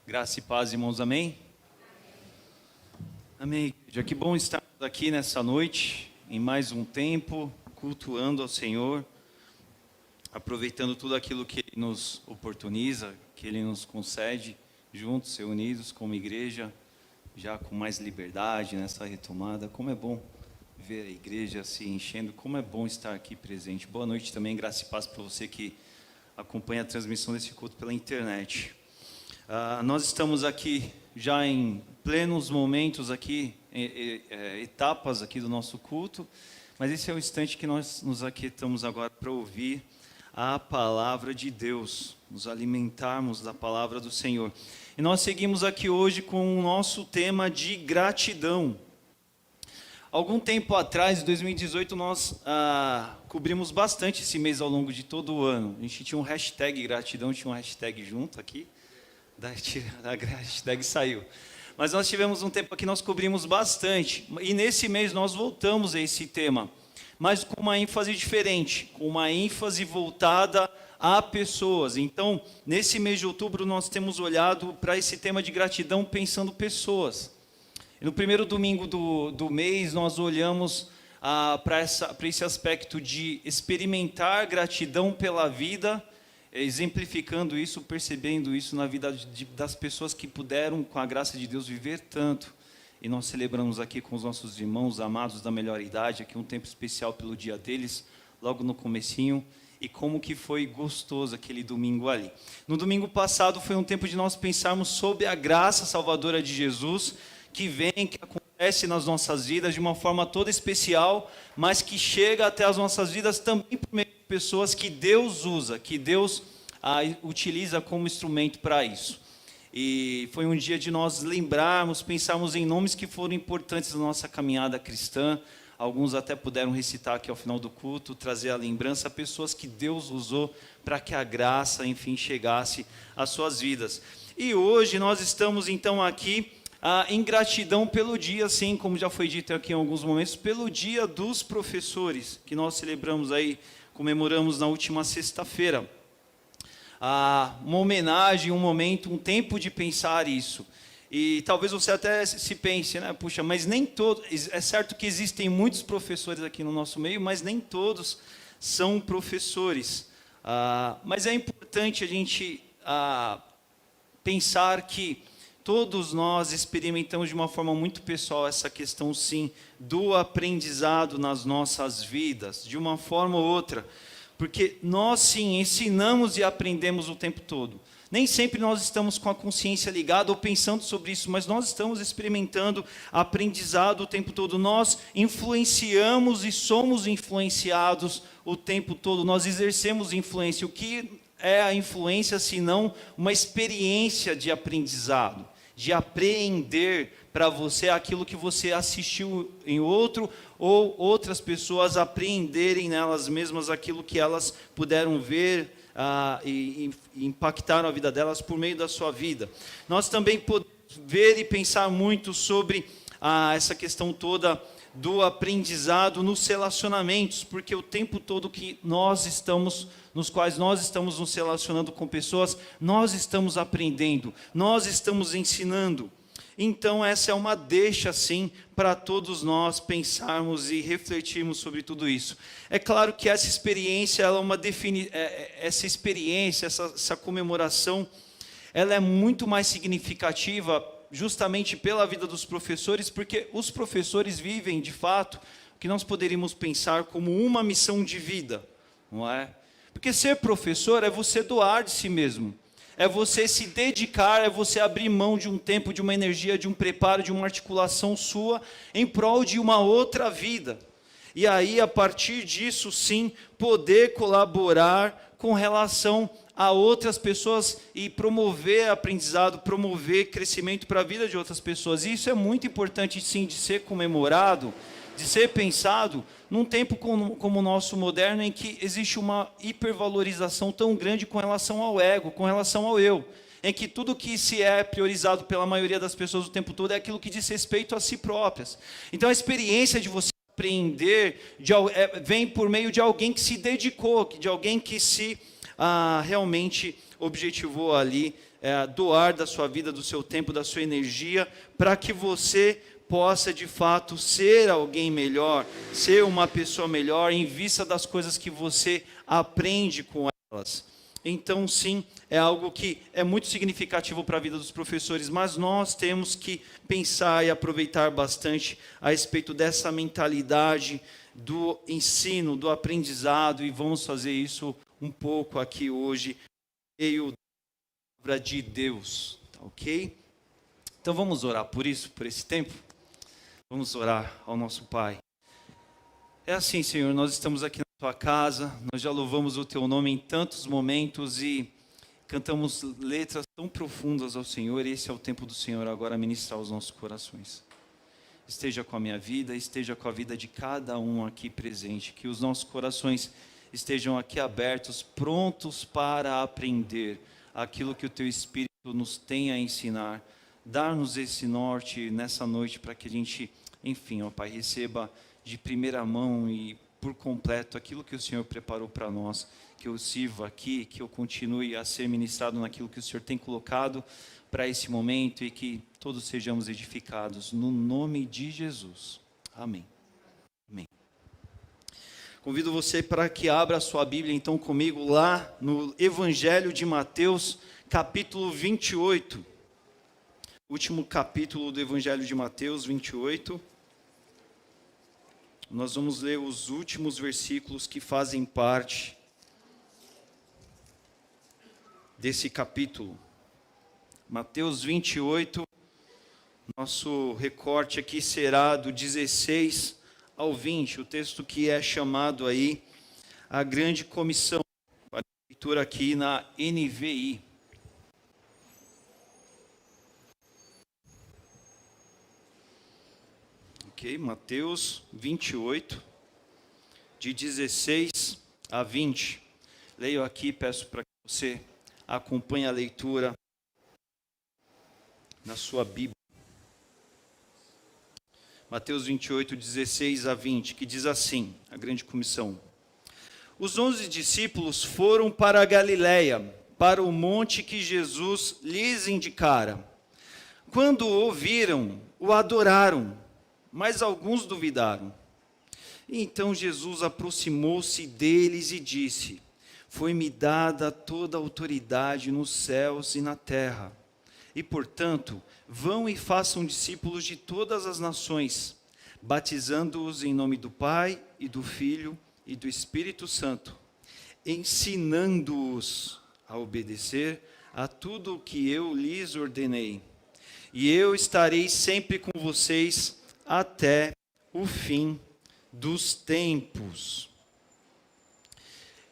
Graça e paz, irmãos, amém? Amém. Já que bom estar aqui nessa noite, em mais um tempo, cultuando ao Senhor, aproveitando tudo aquilo que Ele nos oportuniza, que Ele nos concede, juntos, reunidos como igreja, já com mais liberdade nessa retomada. Como é bom ver a igreja se enchendo, como é bom estar aqui presente. Boa noite também, graça e paz para você que acompanha a transmissão desse culto pela internet. Nós estamos aqui já em plenos momentos aqui, etapas aqui do nosso culto, mas esse é o instante que nós nos aquietamos agora para ouvir a palavra de Deus, nos alimentarmos da palavra do Senhor. E nós seguimos aqui hoje com o nosso tema de gratidão. Algum tempo atrás, em 2018, nós cobrimos bastante esse mês ao longo de todo o ano. A gente tinha um hashtag gratidão, tinha um hashtag junto aqui. A hashtag saiu. Mas nós tivemos um tempo aqui, nós cobrimos bastante. E nesse mês nós voltamos a esse tema, mas com uma ênfase diferente, com uma ênfase voltada a pessoas. Então, nesse mês de outubro, nós temos olhado para esse tema de gratidão pensando pessoas. E no primeiro domingo do mês, nós olhamos para esse aspecto de experimentar gratidão pela vida, exemplificando isso, percebendo isso na vida das pessoas que puderam, com a graça de Deus, viver tanto. E nós celebramos aqui com os nossos irmãos amados da melhor idade, aqui um tempo especial pelo dia deles, logo no comecinho, e como que foi gostoso aquele domingo ali. No domingo passado foi um tempo de nós pensarmos sobre a graça salvadora de Jesus, que vem, que acontece nas nossas vidas de uma forma toda especial, mas que chega até as nossas vidas também por meio de pessoas que Deus usa, que Deus utiliza como instrumento para isso. E foi um dia de nós lembrarmos, pensarmos em nomes que foram importantes na nossa caminhada cristã. Alguns até puderam recitar aqui ao final do culto, trazer a lembrança, pessoas que Deus usou para que a graça, enfim, chegasse às suas vidas. E hoje nós estamos então aqui em gratidão pelo dia, assim como já foi dito aqui em alguns momentos, pelo dia dos professores, que nós celebramos aí, comemoramos na última sexta-feira. Uma homenagem, um momento, um tempo de pensar isso. E talvez você até se pense, né? Puxa, mas nem todos, é certo que existem muitos professores aqui no nosso meio, mas nem todos são professores. Mas é importante a gente pensar que todos nós experimentamos de uma forma muito pessoal essa questão, sim, do aprendizado nas nossas vidas, de uma forma ou outra. Porque nós, sim, ensinamos e aprendemos o tempo todo. Nem sempre nós estamos com a consciência ligada ou pensando sobre isso, mas nós estamos experimentando aprendizado o tempo todo. Nós influenciamos e somos influenciados o tempo todo. Nós exercemos influência. O que é a influência, senão uma experiência de aprendizado? De apreender para você aquilo que você assistiu em outro, ou outras pessoas apreenderem nelas mesmas aquilo que elas puderam ver e impactaram a vida delas por meio da sua vida. Nós também podemos ver e pensar muito sobre essa questão toda do aprendizado nos relacionamentos, porque o tempo todo que nos quais nós estamos nos relacionando com pessoas, nós estamos aprendendo, nós estamos ensinando. Então essa é uma deixa, sim, para todos nós pensarmos e refletirmos sobre tudo isso. É claro que essa experiência, essa comemoração, ela é muito mais significativa justamente pela vida dos professores, porque os professores vivem, de fato, o que nós poderíamos pensar como uma missão de vida, não é? Porque ser professor é você doar de si mesmo, é você se dedicar, é você abrir mão de um tempo, de uma energia, de um preparo, de uma articulação sua, em prol de uma outra vida. E aí, a partir disso, sim, poder colaborar com relação a outras pessoas e promover aprendizado, promover crescimento para a vida de outras pessoas. E isso é muito importante, sim, de ser comemorado, de ser pensado num tempo como o nosso moderno, em que existe uma hipervalorização tão grande com relação ao ego, com relação ao eu, em que tudo que se é priorizado pela maioria das pessoas o tempo todo é aquilo que diz respeito a si próprias. Então a experiência de você aprender vem por meio de alguém que se dedicou, de alguém que se realmente objetivou ali doar da sua vida, do seu tempo, da sua energia, para que você possa de fato ser alguém melhor, ser uma pessoa melhor em vista das coisas que você aprende com elas. Então, sim, é algo que é muito significativo para a vida dos professores, mas nós temos que pensar e aproveitar bastante a respeito dessa mentalidade do ensino, do aprendizado, e vamos fazer isso um pouco aqui hoje, meio da palavra de Deus, tá ok? Então vamos orar por isso, por esse tempo? Vamos orar ao nosso Pai. É assim, Senhor, nós estamos aqui na Tua casa, nós já louvamos o Teu nome em tantos momentos e cantamos letras tão profundas ao Senhor, e esse é o tempo do Senhor agora ministrar os nossos corações. Esteja com a minha vida, esteja com a vida de cada um aqui presente, que os nossos corações estejam aqui abertos, prontos para aprender aquilo que o Teu Espírito nos tem a ensinar. Dar-nos esse norte nessa noite para que a gente, enfim, ó Pai, receba de primeira mão e por completo aquilo que o Senhor preparou para nós, que eu sirva aqui, que eu continue a ser ministrado naquilo que o Senhor tem colocado para esse momento e que todos sejamos edificados no nome de Jesus. Amém. Amém. Convido você para que abra a sua Bíblia então comigo lá no Evangelho de Mateus, capítulo 28. Último capítulo do Evangelho de Mateus, 28. Nós vamos ler os últimos versículos que fazem parte desse capítulo. Mateus 28, nosso recorte aqui será do 16 ao 20, o texto que é chamado aí a Grande Comissão, a leitura aqui na NVI. Ok, Mateus 28, de 16 a 20. Leio aqui, peço para que você acompanhe a leitura na sua Bíblia. Mateus 28, 16 a 20, que diz assim, a grande comissão. Os 11 discípulos foram para a Galiléia, para o monte que Jesus lhes indicara. Quando o ouviram, o adoraram, mas alguns duvidaram. Então Jesus aproximou-se deles e disse: Foi-me dada toda a autoridade nos céus e na terra. E, portanto, vão e façam discípulos de todas as nações, batizando-os em nome do Pai e do Filho e do Espírito Santo, ensinando-os a obedecer a tudo o que eu lhes ordenei. E eu estarei sempre com vocês até o fim dos tempos.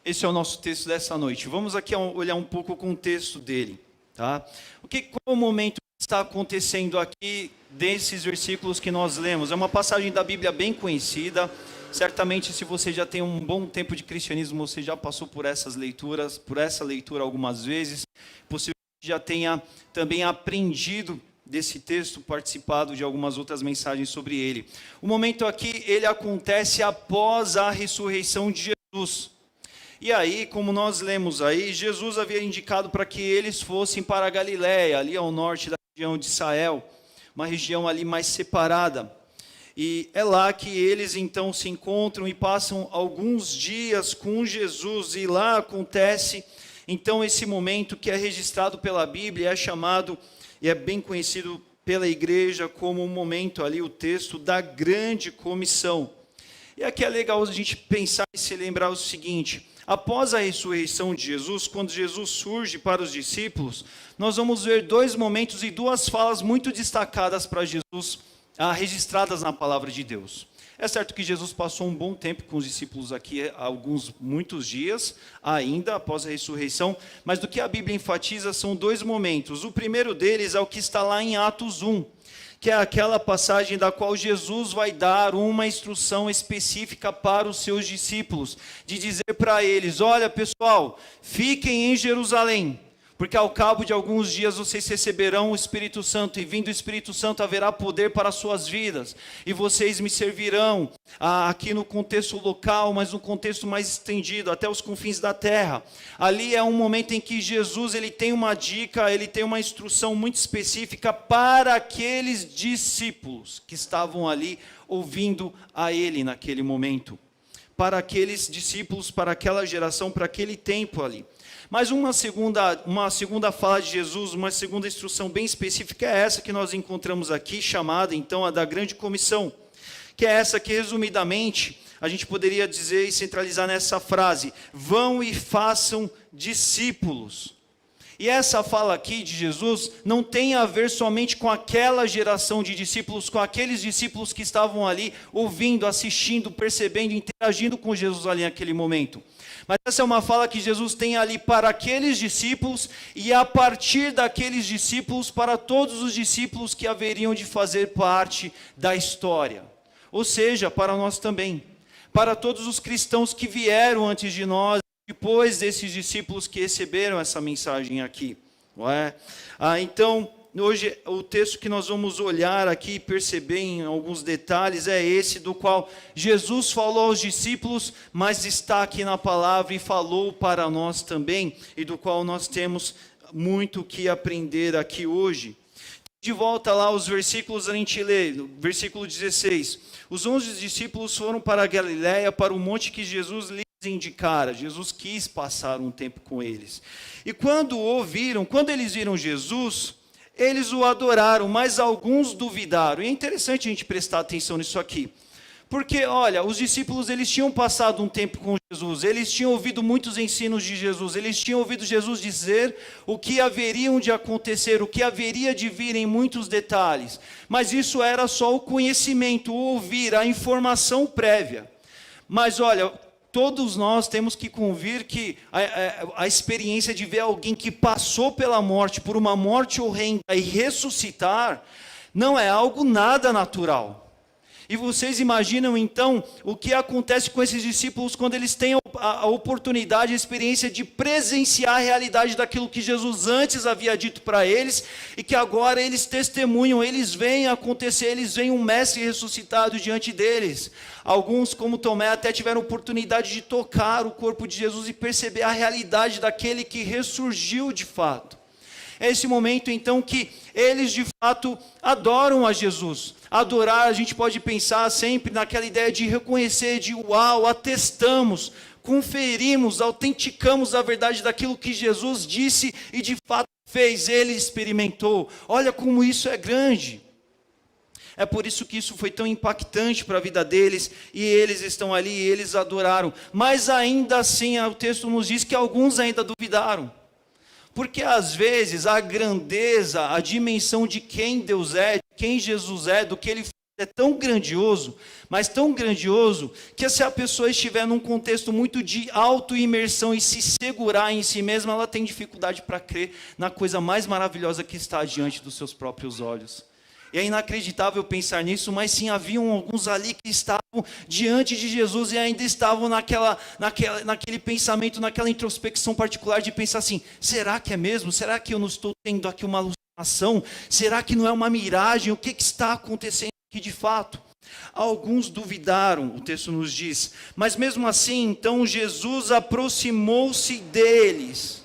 Esse é o nosso texto dessa noite. Vamos aqui olhar um pouco o contexto dele, tá? Qual o momento que está acontecendo aqui desses versículos que nós lemos? É uma passagem da Bíblia bem conhecida. Certamente, se você já tem um bom tempo de cristianismo, você já passou por essas leituras, por essa leitura algumas vezes. Possivelmente já tenha também aprendido desse texto, participado de algumas outras mensagens sobre ele. O momento aqui, ele acontece após a ressurreição de Jesus. E aí, como nós lemos aí, Jesus havia indicado para que eles fossem para a Galiléia, ali ao norte da região de Israel, uma região ali mais separada. E é lá que eles então se encontram e passam alguns dias com Jesus, e lá acontece então esse momento que é registrado pela Bíblia, é chamado e é bem conhecido pela igreja como um momento ali, o texto da grande comissão. E aqui é legal a gente pensar e se lembrar o seguinte: após a ressurreição de Jesus, quando Jesus surge para os discípulos, nós vamos ver dois momentos e duas falas muito destacadas para Jesus, registradas na palavra de Deus. É certo que Jesus passou um bom tempo com os discípulos aqui, muitos dias ainda após a ressurreição, mas do que a Bíblia enfatiza são dois momentos. O primeiro deles é o que está lá em Atos 1, que é aquela passagem da qual Jesus vai dar uma instrução específica para os seus discípulos, de dizer para eles: olha pessoal, fiquem em Jerusalém, Porque ao cabo de alguns dias vocês receberão o Espírito Santo, e vindo o Espírito Santo haverá poder para as suas vidas, e vocês me servirão, aqui no contexto local, mas no contexto mais estendido, até os confins da terra. Ali é um momento em que Jesus ele tem uma dica, ele tem uma instrução muito específica para aqueles discípulos que estavam ali ouvindo a ele naquele momento. Para aqueles discípulos, para aquela geração, para aquele tempo ali. Mas uma segunda fala de Jesus, uma segunda instrução bem específica é essa que nós encontramos aqui, chamada então a da grande comissão, que é essa que resumidamente a gente poderia dizer e centralizar nessa frase: vão e façam discípulos. E essa fala aqui de Jesus não tem a ver somente com aquela geração de discípulos, com aqueles discípulos que estavam ali ouvindo, assistindo, percebendo, interagindo com Jesus ali naquele momento. Mas essa é uma fala que Jesus tem ali para aqueles discípulos e a partir daqueles discípulos para todos os discípulos que haveriam de fazer parte da história. Ou seja, para nós também, para todos os cristãos que vieram antes de nós, depois desses discípulos que receberam essa mensagem aqui, não é? Então, hoje o texto que nós vamos olhar aqui e perceber em alguns detalhes é esse do qual Jesus falou aos discípulos, mas está aqui na palavra e falou para nós também, e do qual nós temos muito que aprender aqui hoje. De volta lá aos versículos, a gente lê, versículo 16. Os 11 discípulos foram para a Galiléia, para o monte que Jesus lhes indicara. Jesus quis passar um tempo com eles. E quando eles viram Jesus, eles o adoraram, mas alguns duvidaram. E é interessante a gente prestar atenção nisso aqui. Porque, olha, os discípulos, eles tinham passado um tempo com Jesus, eles tinham ouvido muitos ensinos de Jesus, eles tinham ouvido Jesus dizer o que haveriam de acontecer, o que haveria de vir em muitos detalhes. Mas isso era só o conhecimento, o ouvir, a informação prévia. Mas, olha, todos nós temos que convir que a experiência de ver alguém que passou pela morte, por uma morte horrenda e ressuscitar, não é algo nada natural. E vocês imaginam então o que acontece com esses discípulos quando eles têm a oportunidade, a experiência de presenciar a realidade daquilo que Jesus antes havia dito para eles e que agora eles testemunham, eles veem acontecer, eles veem um mestre ressuscitado diante deles. Alguns, como Tomé, até tiveram oportunidade de tocar o corpo de Jesus e perceber a realidade daquele que ressurgiu de fato. É esse momento então que eles de fato adoram a Jesus. Adorar, a gente pode pensar sempre naquela ideia de reconhecer, de uau, atestamos, conferimos, autenticamos a verdade daquilo que Jesus disse e de fato fez, ele experimentou. Olha como isso é grande. É por isso que isso foi tão impactante para a vida deles, e eles estão ali, e eles adoraram. Mas ainda assim, o texto nos diz que alguns ainda duvidaram. Porque às vezes a grandeza, a dimensão de quem Deus é, de quem Jesus é, do que Ele fez é tão grandioso, mas tão grandioso, que se a pessoa estiver num contexto muito de auto-imersão e se segurar em si mesma, ela tem dificuldade para crer na coisa mais maravilhosa que está diante dos seus próprios olhos. E é inacreditável pensar nisso, mas sim, haviam alguns ali que estavam diante de Jesus e ainda estavam naquele pensamento, naquela introspecção particular de pensar assim, será que é mesmo? Será que eu não estou tendo aqui uma alucinação? Será que não é uma miragem? O que está acontecendo aqui de fato? Alguns duvidaram, o texto nos diz, mas mesmo assim, então Jesus aproximou-se deles.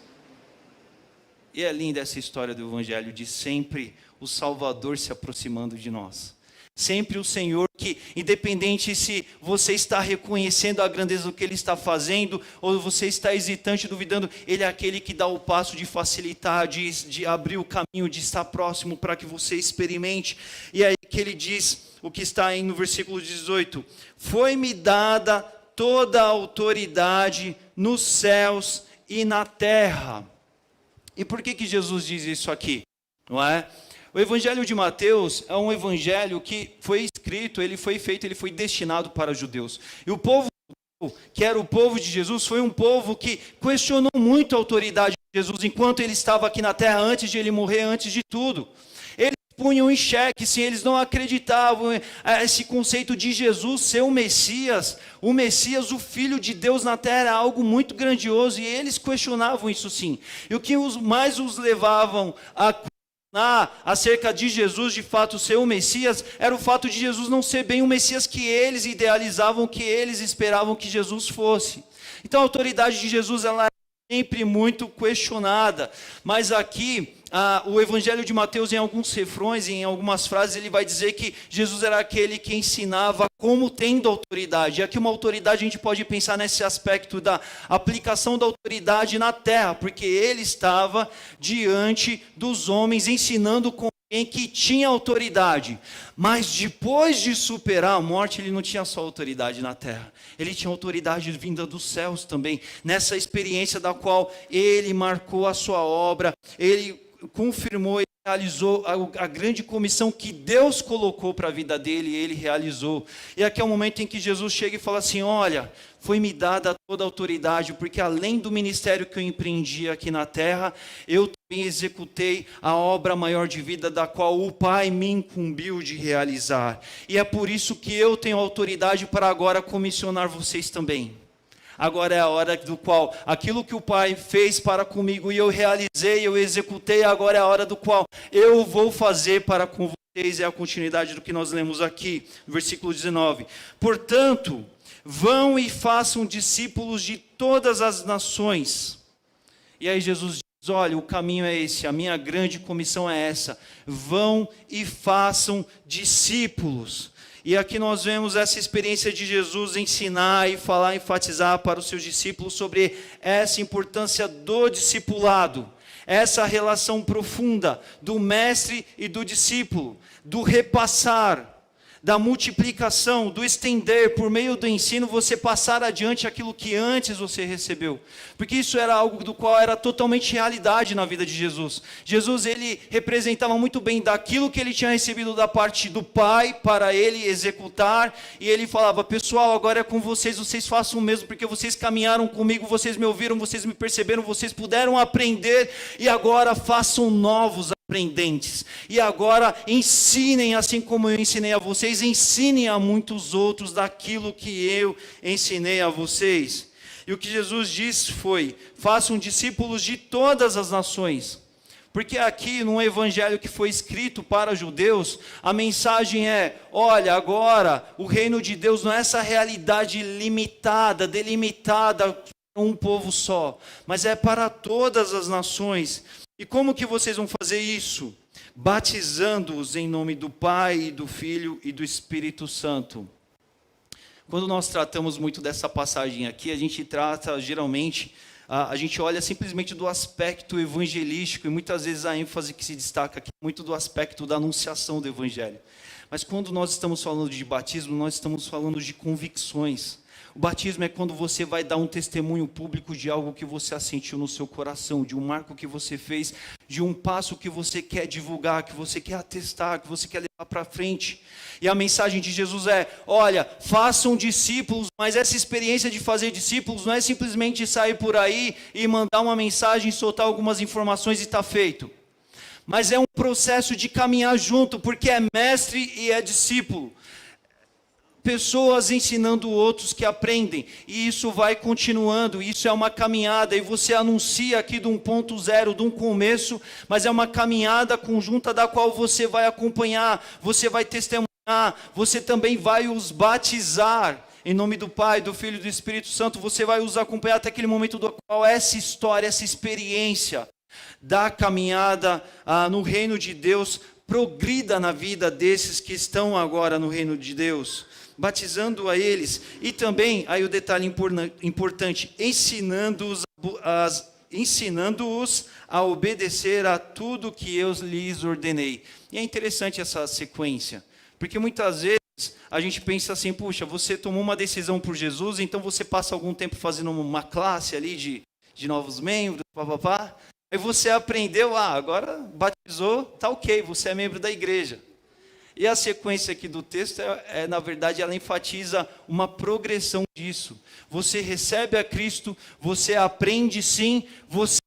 E é linda essa história do Evangelho de sempre o Salvador se aproximando de nós. Sempre o Senhor que, independente se você está reconhecendo a grandeza do que Ele está fazendo, ou você está hesitante, duvidando, Ele é aquele que dá o passo de facilitar, de abrir o caminho, de estar próximo para que você experimente. E é aí que Ele diz, o que está aí no versículo 18, foi-me dada toda a autoridade nos céus e na terra. E por que Jesus diz isso aqui? Não é? O Evangelho de Mateus é um evangelho que foi escrito, ele foi feito, ele foi destinado para os judeus. E o povo, que era o povo de Jesus, foi um povo que questionou muito a autoridade de Jesus enquanto ele estava aqui na terra, antes de ele morrer, antes de tudo. Eles punham em xeque, sim, eles não acreditavam esse conceito de Jesus ser o Messias, o Filho de Deus na terra, era algo muito grandioso, e eles questionavam isso sim. E o que mais os levavam a acerca de Jesus de fato ser o Messias, era o fato de Jesus não ser bem o Messias que eles idealizavam, que eles esperavam que Jesus fosse. Então a autoridade de Jesus, ela é sempre muito questionada, mas aqui o Evangelho de Mateus, em alguns refrões, em algumas frases, ele vai dizer que Jesus era aquele que ensinava como tendo autoridade. E aqui uma autoridade, a gente pode pensar nesse aspecto da aplicação da autoridade na terra, porque ele estava diante dos homens ensinando com alguém que tinha autoridade. Mas depois de superar a morte, ele não tinha só autoridade na terra, ele tinha autoridade vinda dos céus também, nessa experiência da qual ele marcou a sua obra, ele confirmou e realizou a grande comissão que Deus colocou para a vida dele, e ele realizou. E aqui é o momento em que Jesus chega e fala assim: olha, foi-me dada toda a autoridade, porque além do ministério que eu empreendi aqui na terra, eu também executei a obra maior de vida, da qual o Pai me incumbiu de realizar. E é por isso que eu tenho autoridade para agora comissionar vocês também. Agora é a hora do qual aquilo que o Pai fez para comigo e eu realizei, eu executei, agora é a hora do qual eu vou fazer para com vocês. É a continuidade do que nós lemos aqui, versículo 19. Portanto, vão e façam discípulos de todas as nações. E aí Jesus diz: olha, o caminho é esse, a minha grande comissão é essa. Vão e façam discípulos. E aqui nós vemos essa experiência de Jesus ensinar e falar, enfatizar para os seus discípulos sobre essa importância do discipulado, essa relação profunda do mestre e do discípulo, do repassar, da multiplicação, do estender, por meio do ensino, você passar adiante aquilo que antes você recebeu. Porque isso era algo do qual era totalmente realidade na vida de Jesus. Jesus, ele representava muito bem daquilo que ele tinha recebido da parte do Pai, para ele executar, e ele falava: pessoal, agora é com vocês, vocês façam o mesmo, porque vocês caminharam comigo, vocês me ouviram, vocês me perceberam, vocês puderam aprender, e agora façam novos aprendentes. E agora ensinem, assim como eu ensinei a vocês, ensinem a muitos outros daquilo que eu ensinei a vocês. E o que Jesus disse foi: façam discípulos de todas as nações. Porque aqui no evangelho que foi escrito para judeus, a mensagem é: olha, agora o reino de Deus não é essa realidade limitada, delimitada para um povo só, mas é para todas as nações. E como que vocês vão fazer isso? Batizando-os em nome do Pai, do Filho e do Espírito Santo. Quando nós tratamos muito dessa passagem aqui, a gente trata geralmente, a gente olha simplesmente do aspecto evangelístico, e muitas vezes a ênfase que se destaca aqui é muito do aspecto da anunciação do evangelho. Mas quando nós estamos falando de batismo, nós estamos falando de convicções. O batismo é quando você vai dar um testemunho público de algo que você assentiu no seu coração, de um marco que você fez, de um passo que você quer divulgar, que você quer atestar, que você quer levar para frente. E a mensagem de Jesus é: olha, façam discípulos, mas essa experiência de fazer discípulos não é simplesmente sair por aí e mandar uma mensagem, soltar algumas informações e está feito. Mas é um processo de caminhar junto, porque é mestre e é discípulo. Pessoas ensinando outros que aprendem, e isso vai continuando, isso é uma caminhada, e você anuncia aqui de um ponto zero, de um começo, mas é uma caminhada conjunta da qual você vai acompanhar, você vai testemunhar, você também vai os batizar, em nome do Pai, do Filho e do Espírito Santo, você vai os acompanhar até aquele momento do qual essa história, essa experiência da caminhada no reino de Deus, progrida na vida desses que estão agora no reino de Deus, batizando a eles, e também, aí o detalhe importante, ensinando-os a obedecer a tudo que eu lhes ordenei. E é interessante essa sequência, porque muitas vezes a gente pensa assim: puxa, você tomou uma decisão por Jesus, então você passa algum tempo fazendo uma classe ali de novos membros, papapá, aí você aprendeu, agora batizou, tá ok, você é membro da igreja. E a sequência aqui do texto, na verdade, ela enfatiza uma progressão disso. Você recebe a Cristo, você aprende sim, você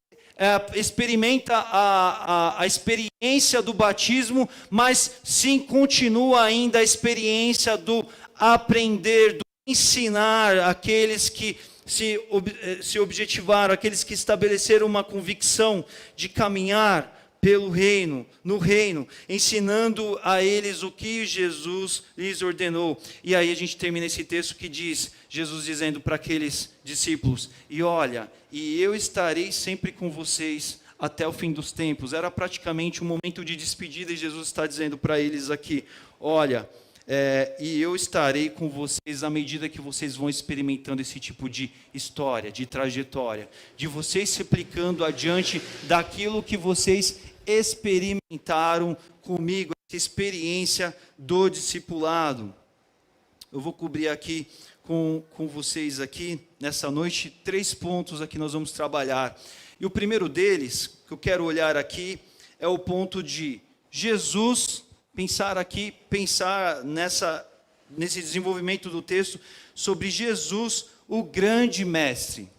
experimenta a experiência do batismo, mas sim continua ainda a experiência do aprender, do ensinar aqueles que se objetivaram, aqueles que estabeleceram uma convicção de caminhar pelo reino, no reino, ensinando a eles o que Jesus lhes ordenou. E aí a gente termina esse texto que diz, Jesus dizendo para aqueles discípulos, e olha, e eu estarei sempre com vocês até o fim dos tempos. Era praticamente um momento de despedida, e Jesus está dizendo para eles aqui, olha, e eu estarei com vocês à medida que vocês vão experimentando esse tipo de história, de trajetória, de vocês se aplicando adiante daquilo que vocês experimentaram comigo, essa experiência do discipulado. Eu vou cobrir aqui com vocês aqui, nessa noite, 3 pontos aqui nós vamos trabalhar. E o primeiro deles, que eu quero olhar aqui, é o ponto de Jesus, pensar nesse desenvolvimento do texto, sobre Jesus, o grande mestre.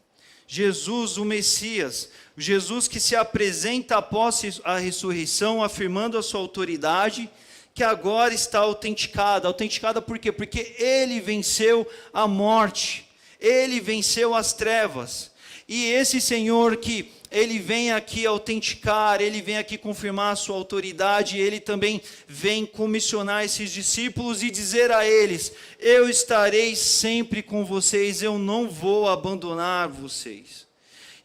Jesus, o Messias, Jesus que se apresenta após a ressurreição, afirmando a sua autoridade, que agora está autenticada. Autenticada por quê? Porque ele venceu a morte, ele venceu as trevas. E esse Senhor que ele vem aqui autenticar, ele vem aqui confirmar a sua autoridade, ele também vem comissionar esses discípulos e dizer a eles, eu estarei sempre com vocês, eu não vou abandonar vocês.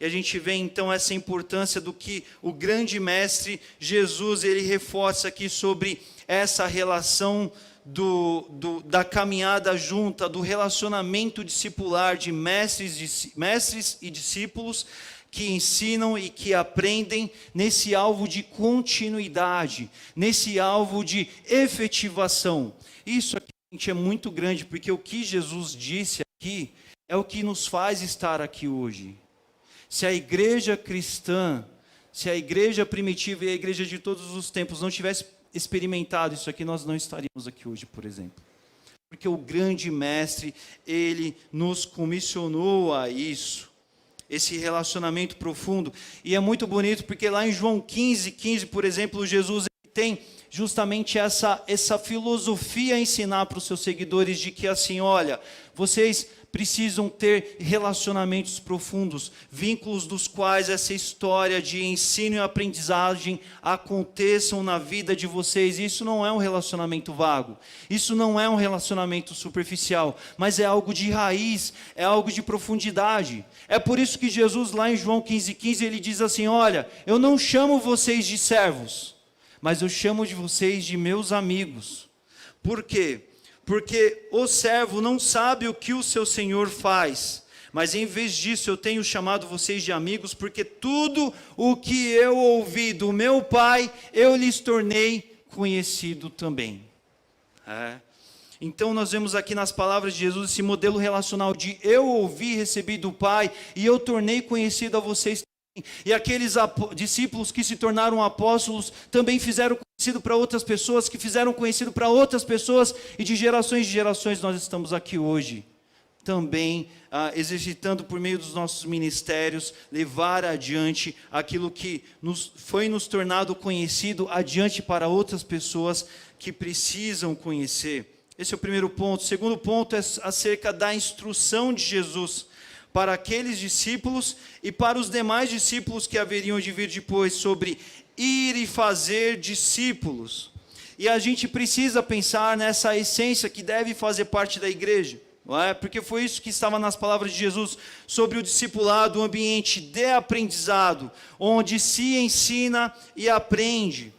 E a gente vê então essa importância do que o grande mestre Jesus, ele reforça aqui sobre essa relação da caminhada junta, do relacionamento discipular de mestres e discípulos que ensinam e que aprendem nesse alvo de continuidade, nesse alvo de efetivação. Isso aqui, gente, é muito grande, porque o que Jesus disse aqui é o que nos faz estar aqui hoje. Se a igreja cristã, se a igreja primitiva e a igreja de todos os tempos não tivesse experimentado isso aqui, nós não estaríamos aqui hoje, por exemplo. Porque o grande mestre, ele nos comissionou a isso, esse relacionamento profundo. E é muito bonito, porque lá em João 15, por exemplo, Jesus tem justamente essa filosofia a ensinar para os seus seguidores, de que assim, olha, vocês precisam ter relacionamentos profundos, vínculos dos quais essa história de ensino e aprendizagem aconteçam na vida de vocês. Isso não é um relacionamento vago, isso não é um relacionamento superficial, mas é algo de raiz, é algo de profundidade. É por isso que Jesus lá em João 15, ele diz assim, olha, eu não chamo vocês de servos, mas eu chamo de vocês de meus amigos. Por quê? Porque o servo não sabe o que o seu senhor faz, mas em vez disso eu tenho chamado vocês de amigos, porque tudo o que eu ouvi do meu Pai, eu lhes tornei conhecido também. Então nós vemos aqui nas palavras de Jesus esse modelo relacional de eu ouvi e recebi do Pai, e eu tornei conhecido a vocês. E aqueles discípulos que se tornaram apóstolos também fizeram conhecido para outras pessoas, que fizeram conhecido para outras pessoas, e de gerações nós estamos aqui hoje, também exercitando por meio dos nossos ministérios, levar adiante aquilo que foi nos tornado conhecido adiante para outras pessoas que precisam conhecer. Esse é o primeiro ponto. O segundo ponto é acerca da instrução de Jesus para aqueles discípulos e para os demais discípulos que haveriam de vir depois, sobre ir e fazer discípulos. E a gente precisa pensar nessa essência que deve fazer parte da igreja, não é? Porque foi isso que estava nas palavras de Jesus, sobre o discipulado, um ambiente de aprendizado, onde se ensina e aprende.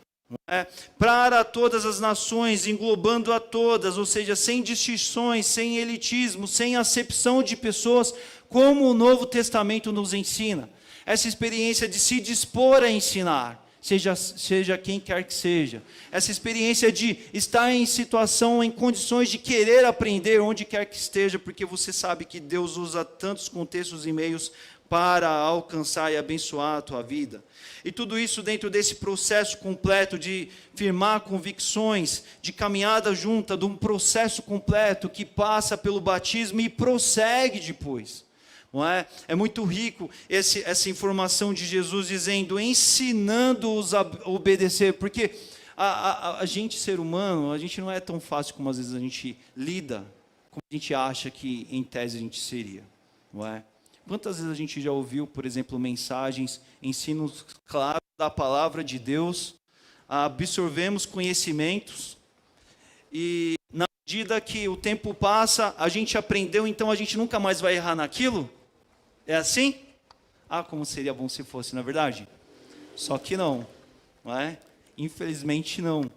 Para todas as nações, englobando a todas, ou seja, sem distinções, sem elitismo, sem acepção de pessoas, como o Novo Testamento nos ensina. Essa experiência de se dispor a ensinar, seja quem quer que seja. Essa experiência de estar em situação, em condições de querer aprender onde quer que esteja, porque você sabe que Deus usa tantos contextos e meios para alcançar e abençoar a tua vida. E tudo isso dentro desse processo completo de firmar convicções, de caminhada junta, de um processo completo que passa pelo batismo e prossegue depois. não é? É muito rico essa informação de Jesus dizendo, ensinando-os a obedecer, porque a gente, ser humano, a gente não é tão fácil como às vezes a gente lida, como a gente acha que em tese a gente seria, não é? Quantas vezes a gente já ouviu, por exemplo, mensagens, ensinos claros da palavra de Deus, absorvemos conhecimentos e na medida que o tempo passa, a gente aprendeu, então a gente nunca mais vai errar naquilo? É assim? Ah, como seria bom se fosse, não é verdade? Só que não é? Infelizmente não.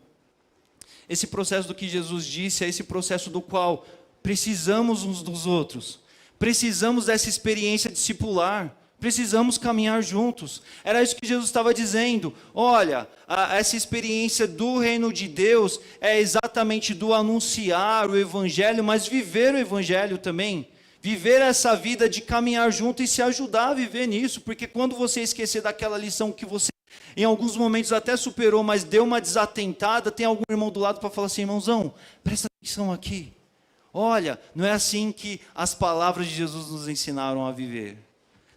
Esse processo do que Jesus disse é esse processo do qual precisamos uns dos outros. Precisamos dessa experiência discipular. Precisamos caminhar juntos. Era isso que Jesus estava dizendo. Olha, essa experiência do reino de Deus é exatamente do anunciar o evangelho, mas viver o evangelho também. Viver essa vida de caminhar junto e se ajudar a viver nisso. Porque quando você esquecer daquela lição que você, em alguns momentos até superou, mas deu uma desatentada, tem algum irmão do lado para falar assim, irmãozão, presta atenção aqui. Olha, não é assim que as palavras de Jesus nos ensinaram a viver.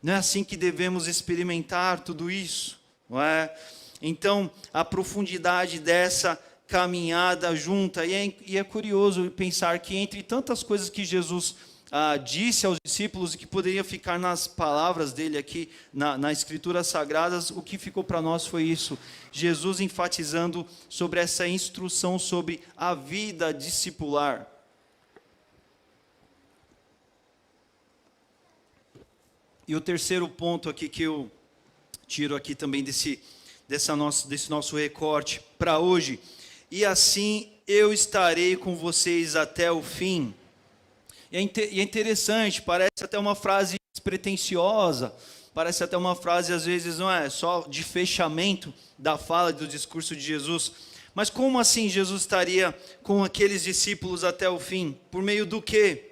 Não é assim que devemos experimentar tudo isso, não é? Então, a profundidade dessa caminhada junta, e é curioso pensar que entre tantas coisas que Jesus disse aos discípulos e que poderia ficar nas palavras dele aqui, nas Escrituras Sagradas, o que ficou para nós foi isso, Jesus enfatizando sobre essa instrução sobre a vida discipular. E o terceiro ponto aqui que eu tiro aqui também desse nosso recorte para hoje. E assim eu estarei com vocês até o fim. E é interessante, parece até uma frase despretensiosa, parece até uma frase às vezes não é só de fechamento da fala, do discurso de Jesus. Mas como assim Jesus estaria com aqueles discípulos até o fim? Por meio do quê?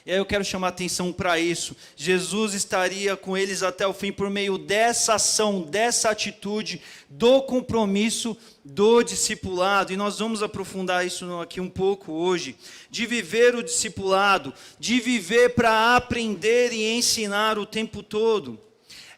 E aí eu quero chamar a atenção para isso. Jesus estaria com eles até o fim por meio dessa ação, dessa atitude, do compromisso, do discipulado. E nós vamos aprofundar isso aqui um pouco hoje. De viver o discipulado, de viver para aprender e ensinar o tempo todo.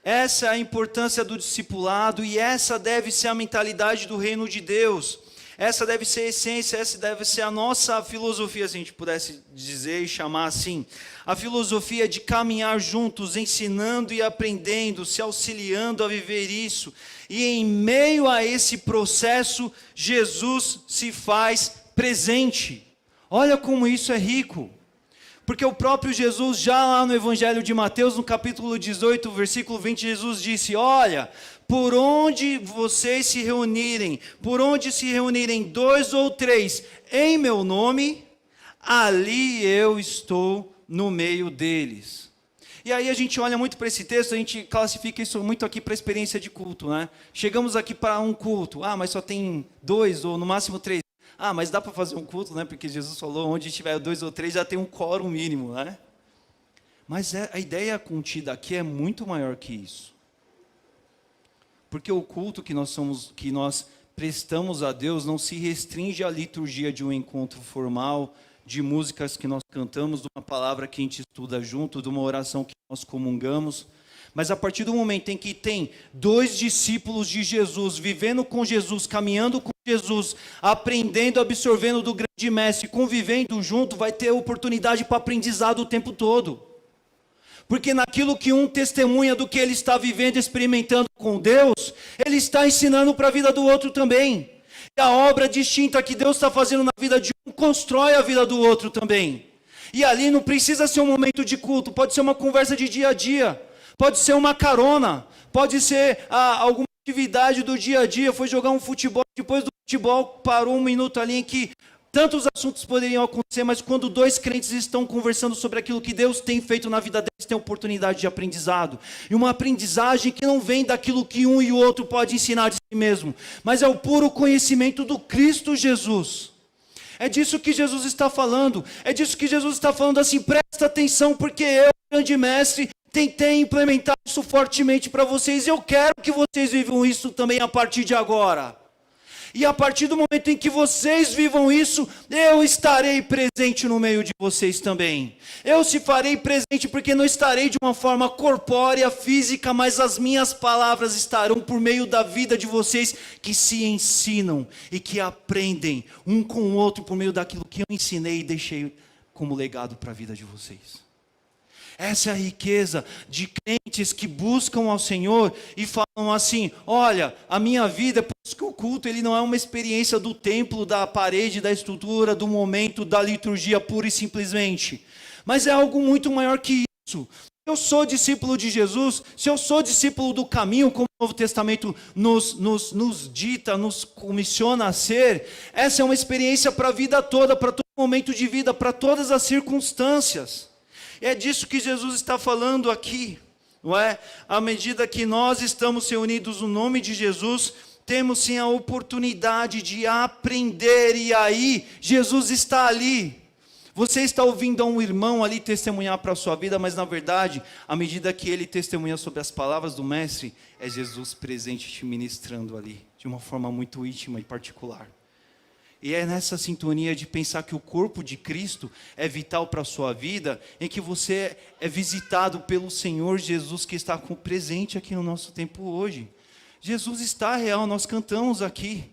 Essa é a importância do discipulado e essa deve ser a mentalidade do reino de Deus. Essa deve ser a essência, essa deve ser a nossa filosofia, se a gente pudesse dizer e chamar assim. A filosofia de caminhar juntos, ensinando e aprendendo, se auxiliando a viver isso. E em meio a esse processo, Jesus se faz presente. Olha como isso é rico. Porque o próprio Jesus, já lá no Evangelho de Mateus, no capítulo 18, versículo 20, Jesus disse, olha, por onde vocês se reunirem, por onde se reunirem 2 ou 3 em meu nome, ali eu estou no meio deles. E aí a gente olha muito para esse texto, a gente classifica isso muito aqui para a experiência de culto, né? Chegamos aqui para um culto, mas só tem 2 ou no máximo 3. Mas dá para fazer um culto, né? Porque Jesus falou, onde tiver 2 ou 3 já tem um quórum mínimo, né? Mas a ideia contida aqui é muito maior que isso. Porque o culto que nós prestamos a Deus não se restringe à liturgia de um encontro formal, de músicas que nós cantamos, de uma palavra que a gente estuda junto, de uma oração que nós comungamos. Mas a partir do momento em que tem 2 discípulos de Jesus, vivendo com Jesus, caminhando com Jesus, aprendendo, absorvendo do grande mestre, convivendo junto, vai ter oportunidade para aprendizado o tempo todo. Porque naquilo que um testemunha do que ele está vivendo, experimentando com Deus, ele está ensinando para a vida do outro também. E a obra distinta que Deus está fazendo na vida de um, constrói a vida do outro também. E ali não precisa ser um momento de culto, pode ser uma conversa de dia a dia, pode ser uma carona, pode ser alguma atividade do dia a dia, foi jogar um futebol, depois do futebol parou um minuto ali em que tantos assuntos poderiam acontecer, mas quando 2 crentes estão conversando sobre aquilo que Deus tem feito na vida deles, tem oportunidade de aprendizado. E uma aprendizagem que não vem daquilo que um e o outro pode ensinar de si mesmo, mas é o puro conhecimento do Cristo Jesus. É disso que Jesus está falando. É disso que Jesus está falando assim, presta atenção, porque eu, grande mestre, tentei implementar isso fortemente para vocês. E eu quero que vocês vivam isso também a partir de agora. E a partir do momento em que vocês vivam isso, eu estarei presente no meio de vocês também. Eu se farei presente porque não estarei de uma forma corpórea, física, mas as minhas palavras estarão por meio da vida de vocês que se ensinam e que aprendem um com o outro por meio daquilo que eu ensinei e deixei como legado para a vida de vocês. Essa é a riqueza de crentes que buscam ao Senhor e falam assim: olha, a minha vida, por isso que o culto ele não é uma experiência do templo, da parede, da estrutura, do momento, da liturgia pura e simplesmente, mas é algo muito maior que isso. Eu sou discípulo de Jesus, se eu sou discípulo do caminho, como o Novo Testamento nos dita, nos comissiona a ser, essa é uma experiência para a vida toda, para todo momento de vida, para todas as circunstâncias. É disso que Jesus está falando aqui, não é? À medida que nós estamos reunidos no nome de Jesus, temos sim a oportunidade de aprender, e aí Jesus está ali. Você está ouvindo a um irmão ali testemunhar para a sua vida, mas na verdade, à medida que ele testemunha sobre as palavras do Mestre, é Jesus presente te ministrando ali, de uma forma muito íntima e particular. E é nessa sintonia de pensar que o corpo de Cristo é vital para a sua vida, em que você é visitado pelo Senhor Jesus, que está presente aqui no nosso tempo hoje. Jesus está real, nós cantamos aqui.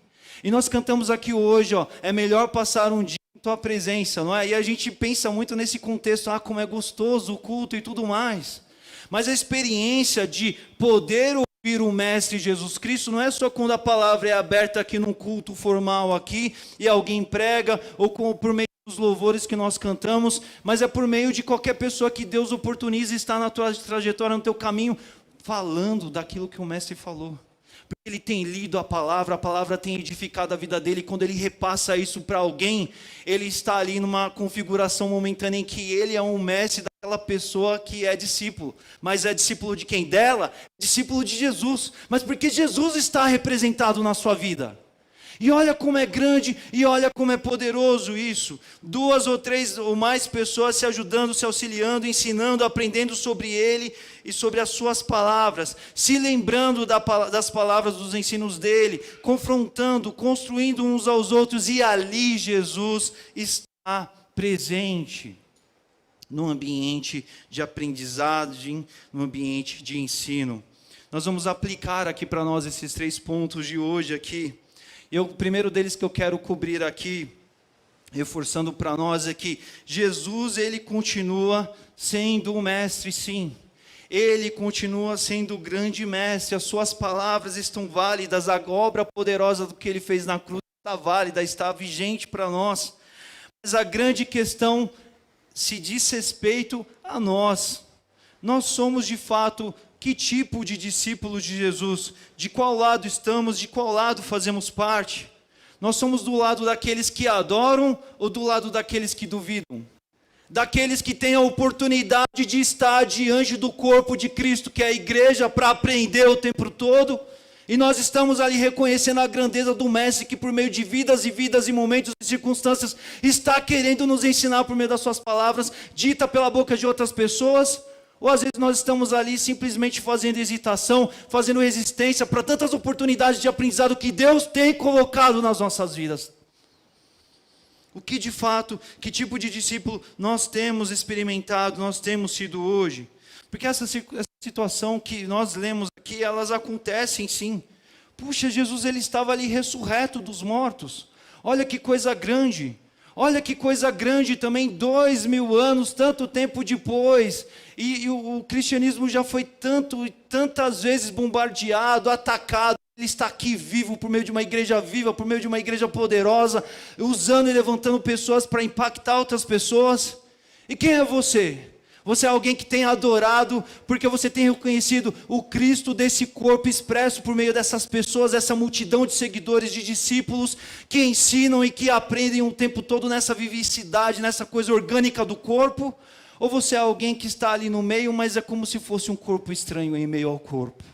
E nós cantamos aqui hoje, ó, é melhor passar um dia em tua presença, não é? E a gente pensa muito nesse contexto, como é gostoso o culto e tudo mais. Mas a experiência de poder ouvir o Mestre Jesus Cristo não é só quando a palavra é aberta aqui num culto formal aqui, e alguém prega, ou por meio dos louvores que nós cantamos, mas é por meio de qualquer pessoa que Deus oportuniza e está na tua trajetória, no teu caminho, falando daquilo que o Mestre falou. Porque ele tem lido a palavra tem edificado a vida dele, e quando ele repassa isso para alguém, ele está ali numa configuração momentânea em que ele é um mestre daquela pessoa que é discípulo. Mas é discípulo de quem? Dela? Discípulo de Jesus. Mas porque Jesus está representado na sua vida. E olha como é grande, e olha como é poderoso isso. 2 ou 3 ou mais pessoas se ajudando, se auxiliando, ensinando, aprendendo sobre ele e sobre as suas palavras, se lembrando das palavras, dos ensinos dele, confrontando, construindo uns aos outros, e ali Jesus está presente, no ambiente de aprendizagem, no ambiente de ensino. Nós vamos aplicar aqui para nós esses 3 pontos de hoje aqui. E o primeiro deles que eu quero cobrir aqui, reforçando para nós, é que Jesus, ele continua sendo o mestre, sim. Ele continua sendo o grande mestre, as suas palavras estão válidas, a obra poderosa do que ele fez na cruz está válida, está vigente para nós. Mas a grande questão se diz respeito a nós. Nós somos de fato que tipo de discípulos de Jesus? De qual lado estamos? De qual lado fazemos parte? Nós somos do lado daqueles que adoram ou do lado daqueles que duvidam? Daqueles que têm a oportunidade de estar diante do corpo de Cristo, que é a igreja, para aprender o tempo todo? E nós estamos ali reconhecendo a grandeza do Mestre, que por meio de vidas e momentos e circunstâncias, está querendo nos ensinar por meio das suas palavras, dita pela boca de outras pessoas? Ou às vezes nós estamos ali simplesmente fazendo hesitação, fazendo resistência para tantas oportunidades de aprendizado que Deus tem colocado nas nossas vidas? O que de fato, que tipo de discípulo nós temos experimentado, nós temos sido hoje? Porque essa situação que nós lemos aqui, elas acontecem sim. Puxa, Jesus ele estava ali ressurreto dos mortos. Olha que coisa grande. Olha que coisa grande também, 2000 anos, tanto tempo depois, e o cristianismo já foi tantas vezes bombardeado, atacado. Ele está aqui vivo, por meio de uma igreja viva, por meio de uma igreja poderosa, usando e levantando pessoas para impactar outras pessoas. E quem é você? Você é alguém que tem adorado, porque você tem reconhecido o Cristo desse corpo expresso por meio dessas pessoas, essa multidão de seguidores, de discípulos, que ensinam e que aprendem o tempo todo nessa vivacidade, nessa coisa orgânica do corpo? Ou você é alguém que está ali no meio, mas é como se fosse um corpo estranho em meio ao corpo?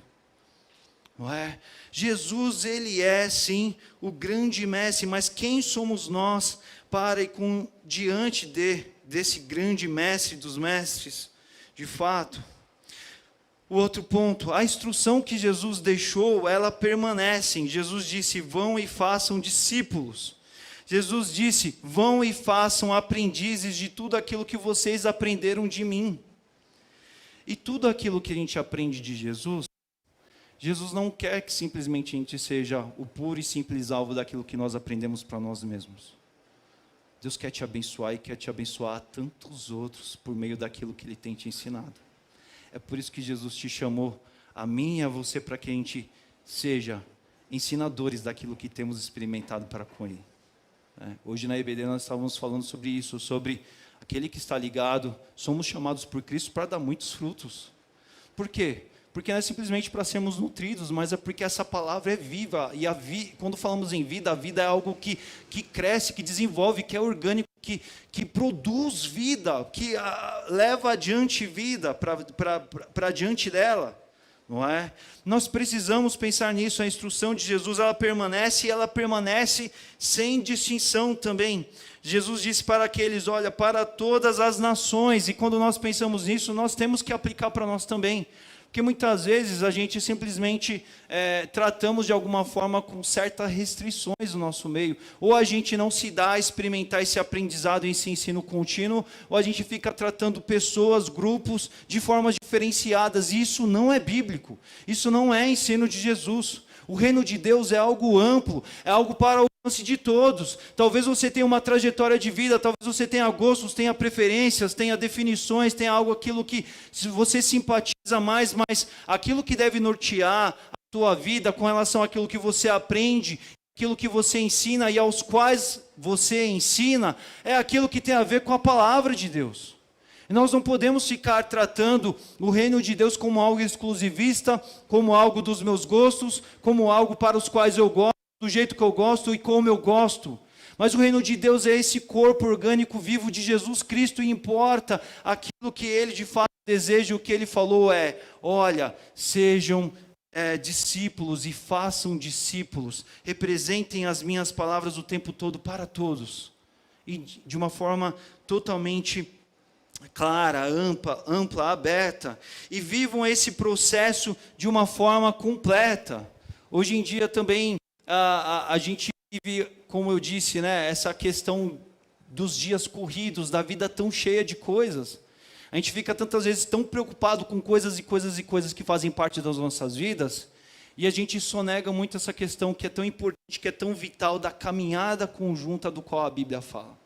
Não é? Jesus, ele é sim o grande mestre, mas quem somos nós para ir diante desse grande mestre dos mestres, de fato? O outro ponto, a instrução que Jesus deixou, ela permanece. Jesus disse, vão e façam discípulos. Jesus disse, vão e façam aprendizes de tudo aquilo que vocês aprenderam de mim. E tudo aquilo que a gente aprende de Jesus, Jesus não quer que simplesmente a gente seja o puro e simples alvo daquilo que nós aprendemos para nós mesmos. Deus quer te abençoar e quer te abençoar a tantos outros por meio daquilo que Ele tem te ensinado. É por isso que Jesus te chamou, a mim e a você, para que a gente seja ensinadores daquilo que temos experimentado para com Ele. Hoje na EBD nós estávamos falando sobre isso, sobre aquele que está ligado, somos chamados por Cristo para dar muitos frutos. Por quê? Porque não é simplesmente para sermos nutridos, mas é porque essa palavra é viva. E quando falamos em vida, a vida é algo que cresce, que desenvolve, que é orgânico, que produz vida, que leva adiante vida para diante dela. Não é? Nós precisamos pensar nisso. A instrução de Jesus, ela permanece, e ela permanece sem distinção também. Jesus disse para aqueles, olha, para todas as nações, e quando nós pensamos nisso, nós temos que aplicar para nós também. Porque muitas vezes a gente simplesmente tratamos de alguma forma com certas restrições no nosso meio. Ou a gente não se dá a experimentar esse aprendizado, esse ensino contínuo, ou a gente fica tratando pessoas, grupos, de formas diferenciadas. E isso não é bíblico. Isso não é ensino de Jesus. O reino de Deus é algo amplo, é algo para o alcance de todos. Talvez você tenha uma trajetória de vida, talvez você tenha gostos, tenha preferências, tenha definições, tenha algo, aquilo que você simpatiza mais, mas aquilo que deve nortear a tua vida com relação àquilo que você aprende, aquilo que você ensina e aos quais você ensina, é aquilo que tem a ver com a palavra de Deus. E nós não podemos ficar tratando o reino de Deus como algo exclusivista, como algo dos meus gostos, como algo para os quais eu gosto, do jeito que eu gosto e como eu gosto. Mas o reino de Deus é esse corpo orgânico vivo de Jesus Cristo, e importa aquilo que Ele de fato deseja. O que Ele falou é, olha, sejam discípulos e façam discípulos, representem as minhas palavras o tempo todo para todos, e de uma forma totalmente clara, ampla, aberta, e vivam esse processo de uma forma completa. Hoje em dia também a gente vive, como eu disse, né, essa questão dos dias corridos, da vida tão cheia de coisas. A gente fica tantas vezes tão preocupado com coisas que fazem parte das nossas vidas, e a gente sonega muito essa questão que é tão importante, que é tão vital, da caminhada conjunta do qual a Bíblia fala.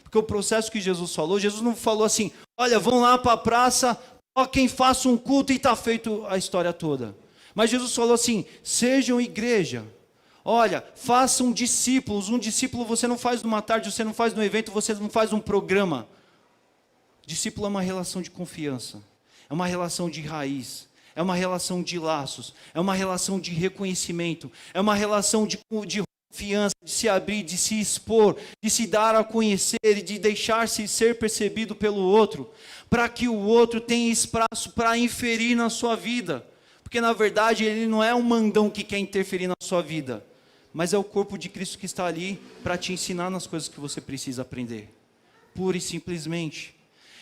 Porque o processo que Jesus falou, Jesus não falou assim, olha, vão lá para a praça, quem faça um culto e está feito a história toda. Mas Jesus falou assim, sejam igreja. Olha, façam discípulos. Um discípulo você não faz numa tarde, você não faz num evento, você não faz num programa. Discípulo é uma relação de confiança, é uma relação de raiz, é uma relação de laços, é uma relação de reconhecimento, é uma relação de confiança, de se abrir, de se expor, de se dar a conhecer e de deixar-se ser percebido pelo outro, para que o outro tenha espaço para inferir na sua vida. Porque na verdade ele não é um mandão que quer interferir na sua vida, mas é o corpo de Cristo que está ali para te ensinar nas coisas que você precisa aprender, pura e simplesmente.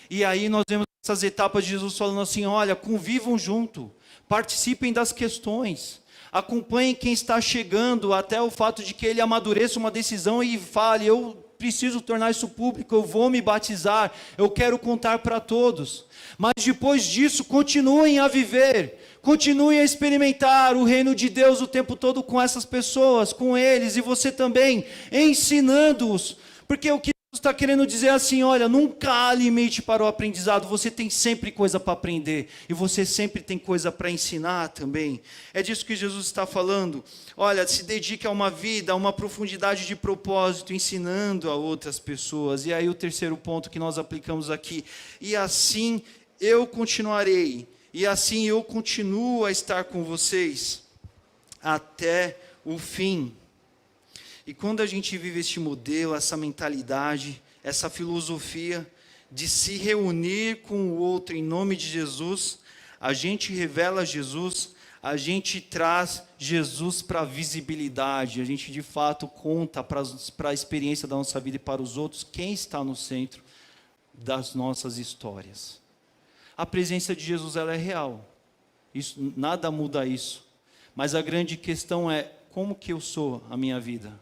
E aí nós vemos essas etapas de Jesus falando assim, olha, convivam junto, participem das questões, acompanhem quem está chegando, até o fato de que ele amadureça uma decisão e fale, eu preciso tornar isso público, eu vou me batizar, eu quero contar para todos. Mas depois disso, continuem a viver, continuem a experimentar o reino de Deus o tempo todo com essas pessoas, com eles, e você também, ensinando-os. Porque o que Jesus está querendo dizer assim, olha, nunca há limite para o aprendizado, você tem sempre coisa para aprender, e você sempre tem coisa para ensinar também. É disso que Jesus está falando. Olha, se dedique a uma vida, a uma profundidade de propósito, ensinando a outras pessoas. E aí o terceiro ponto que nós aplicamos aqui, e assim eu continuarei, e assim eu continuo a estar com vocês até o fim. E quando a gente vive este modelo, essa mentalidade, essa filosofia de se reunir com o outro em nome de Jesus, a gente revela Jesus, a gente traz Jesus para a visibilidade, a gente de fato conta para a experiência da nossa vida e para os outros quem está no centro das nossas histórias. A presença de Jesus, ela é real. Isso, nada muda isso. Mas a grande questão é, como que eu sou a minha vida?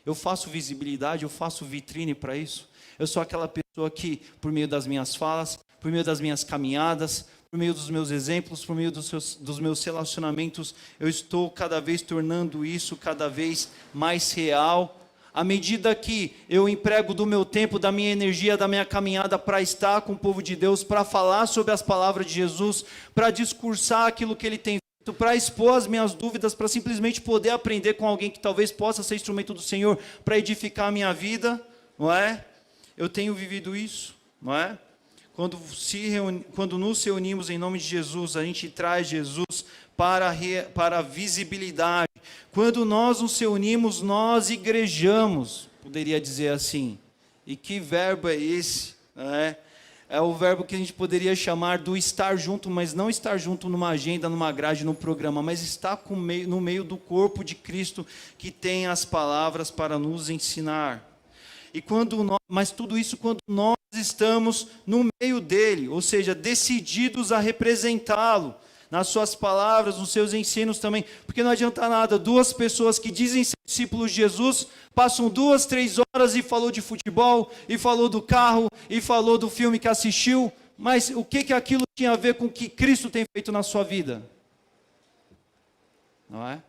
Eu faço visibilidade, eu faço vitrine para isso? Eu sou aquela pessoa que, por meio das minhas falas, por meio das minhas caminhadas, por meio dos meus exemplos, por meio dos meus relacionamentos, eu estou cada vez tornando isso cada vez mais real. À medida que eu emprego do meu tempo, da minha energia, da minha caminhada para estar com o povo de Deus, para falar sobre as palavras de Jesus, para discursar aquilo que Ele tem feito, para expor as minhas dúvidas, para simplesmente poder aprender com alguém que talvez possa ser instrumento do Senhor para edificar a minha vida, não é? Eu tenho vivido isso, não é? Quando nos reunimos em nome de Jesus, a gente traz Jesus para a visibilidade. Quando nós nos reunimos, nós igrejamos, poderia dizer assim. E que verbo é esse? É o verbo que a gente poderia chamar do estar junto, mas não estar junto numa agenda, numa grade, num programa, mas estar no meio do corpo de Cristo que tem as palavras para nos ensinar. Mas tudo isso quando nós estamos no meio dele, ou seja, decididos a representá-lo, nas suas palavras, nos seus ensinos também, porque não adianta nada, duas pessoas que dizem ser discípulos de Jesus, passam 2, 3 horas e falou de futebol, e falou do carro, e falou do filme que assistiu, mas o que aquilo tinha a ver com o que Cristo tem feito na sua vida? Não é?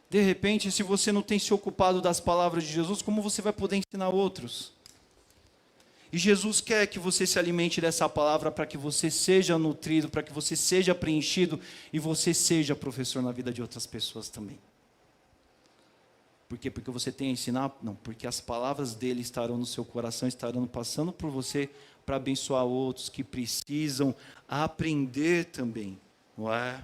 De repente, se você não tem se ocupado das palavras de Jesus, como você vai poder ensinar outros? E Jesus quer que você se alimente dessa palavra para que você seja nutrido, para que você seja preenchido e você seja professor na vida de outras pessoas também. Por quê? Porque você tem a ensinar? Não, porque as palavras dele estarão no seu coração, estarão passando por você para abençoar outros que precisam aprender também, não é?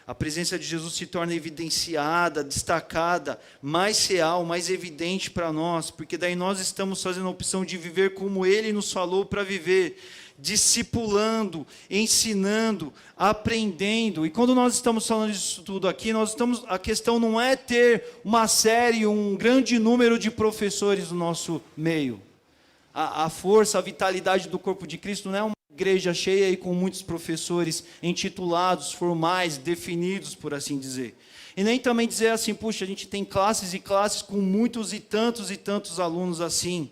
A presença de Jesus se torna evidenciada, destacada, mais real, mais evidente para nós, porque daí nós estamos fazendo a opção de viver como Ele nos falou para viver, discipulando, ensinando, aprendendo. E quando nós estamos falando disso tudo aqui, a questão não é ter uma série, um grande número de professores no nosso meio. A força, a vitalidade do corpo de Cristo não é uma igreja cheia e com muitos professores intitulados, formais, definidos, por assim dizer. E nem também dizer assim, puxa, a gente tem classes e classes com muitos e tantos alunos assim.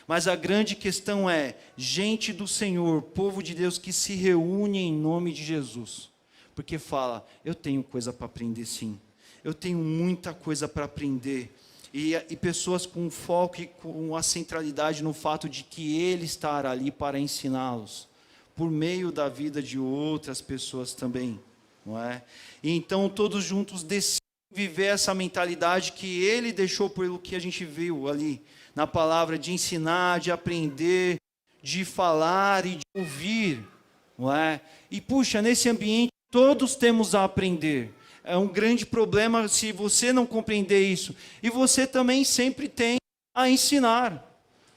Mas a grande questão é, gente do Senhor, povo de Deus que se reúne em nome de Jesus. Porque fala, eu tenho coisa para aprender sim. Eu tenho muita coisa para aprender. E pessoas com foco e com a centralidade no fato de que Ele estará ali para ensiná-los, por meio da vida de outras pessoas também, não é? E então todos juntos decidem viver essa mentalidade que Ele deixou pelo que a gente viu ali, na palavra de ensinar, de aprender, de falar e de ouvir, não é? E puxa, nesse ambiente todos temos a aprender. É um grande problema se você não compreender isso. E você também sempre tem a ensinar.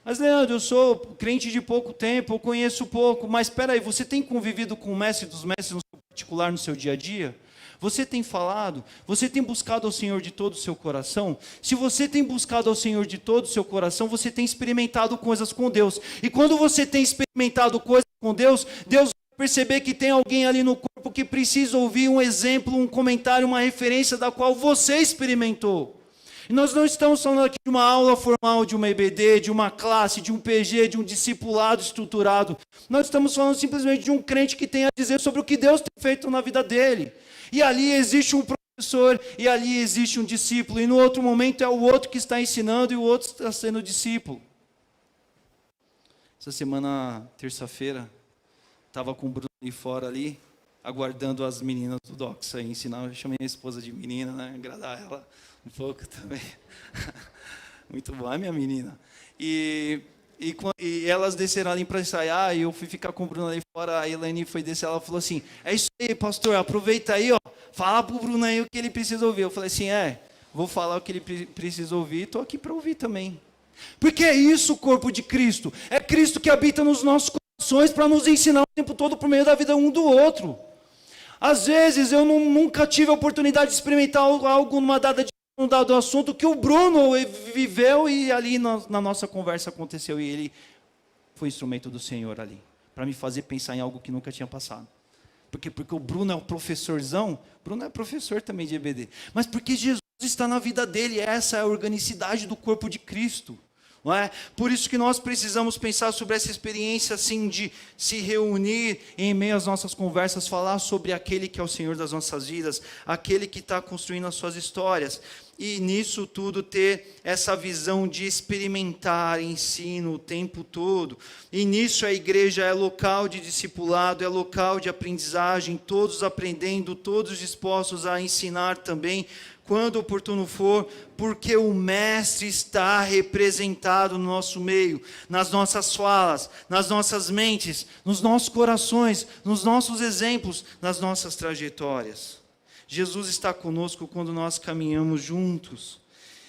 Mas, Leandro, eu sou crente de pouco tempo, eu conheço pouco. Mas, espera aí, você tem convivido com o mestre dos mestres no seu particular, no seu dia a dia? Você tem falado? Você tem buscado ao Senhor de todo o seu coração? Se você tem buscado ao Senhor de todo o seu coração, você tem experimentado coisas com Deus. E quando você tem experimentado coisas com Deus, Deus perceber que tem alguém ali no corpo que precisa ouvir um exemplo, um comentário, uma referência da qual você experimentou. E nós não estamos falando aqui de uma aula formal, de uma EBD, de uma classe, de um PG, de um discipulado estruturado. Nós estamos falando simplesmente de um crente que tem a dizer sobre o que Deus tem feito na vida dele. E ali existe um professor, e ali existe um discípulo, e no outro momento é o outro que está ensinando e o outro está sendo discípulo. Essa semana, terça-feira, estava com o Bruno ali fora ali, aguardando as meninas do Doxa aí ensinar. Eu chamei minha esposa de menina, né? Agradar ela um pouco também. Muito bom, é minha menina. E elas desceram ali para ensaiar, e eu fui ficar com o Bruno ali fora. A Elaine foi descer, ela falou assim, é isso aí, pastor, aproveita aí, ó, fala pro Bruno aí o que ele precisa ouvir. Eu falei assim, vou falar o que ele precisa ouvir, estou aqui para ouvir também. Porque é isso o corpo de Cristo. É Cristo que habita nos nossos corações para nos ensinar o tempo todo por meio da vida um do outro. Às vezes eu nunca tive a oportunidade de experimentar algo num dado assunto que o Bruno viveu e ali na nossa conversa aconteceu e ele foi instrumento do Senhor ali, para me fazer pensar em algo que nunca tinha passado. Porque o Bruno é o professorzão, Bruno é professor também de EBD, mas porque Jesus está na vida dele, essa é a organicidade do corpo de Cristo. Não é? Por isso que nós precisamos pensar sobre essa experiência assim de se reunir em meio às nossas conversas, falar sobre aquele que é o Senhor das nossas vidas, aquele que está construindo as suas histórias, e nisso tudo ter essa visão de experimentar ensino o tempo todo. E nisso a igreja é local de discipulado, é local de aprendizagem, todos aprendendo, todos dispostos a ensinar também, quando oportuno for, porque o Mestre está representado no nosso meio, nas nossas falas, nas nossas mentes, nos nossos corações, nos nossos exemplos, nas nossas trajetórias. Jesus está conosco quando nós caminhamos juntos,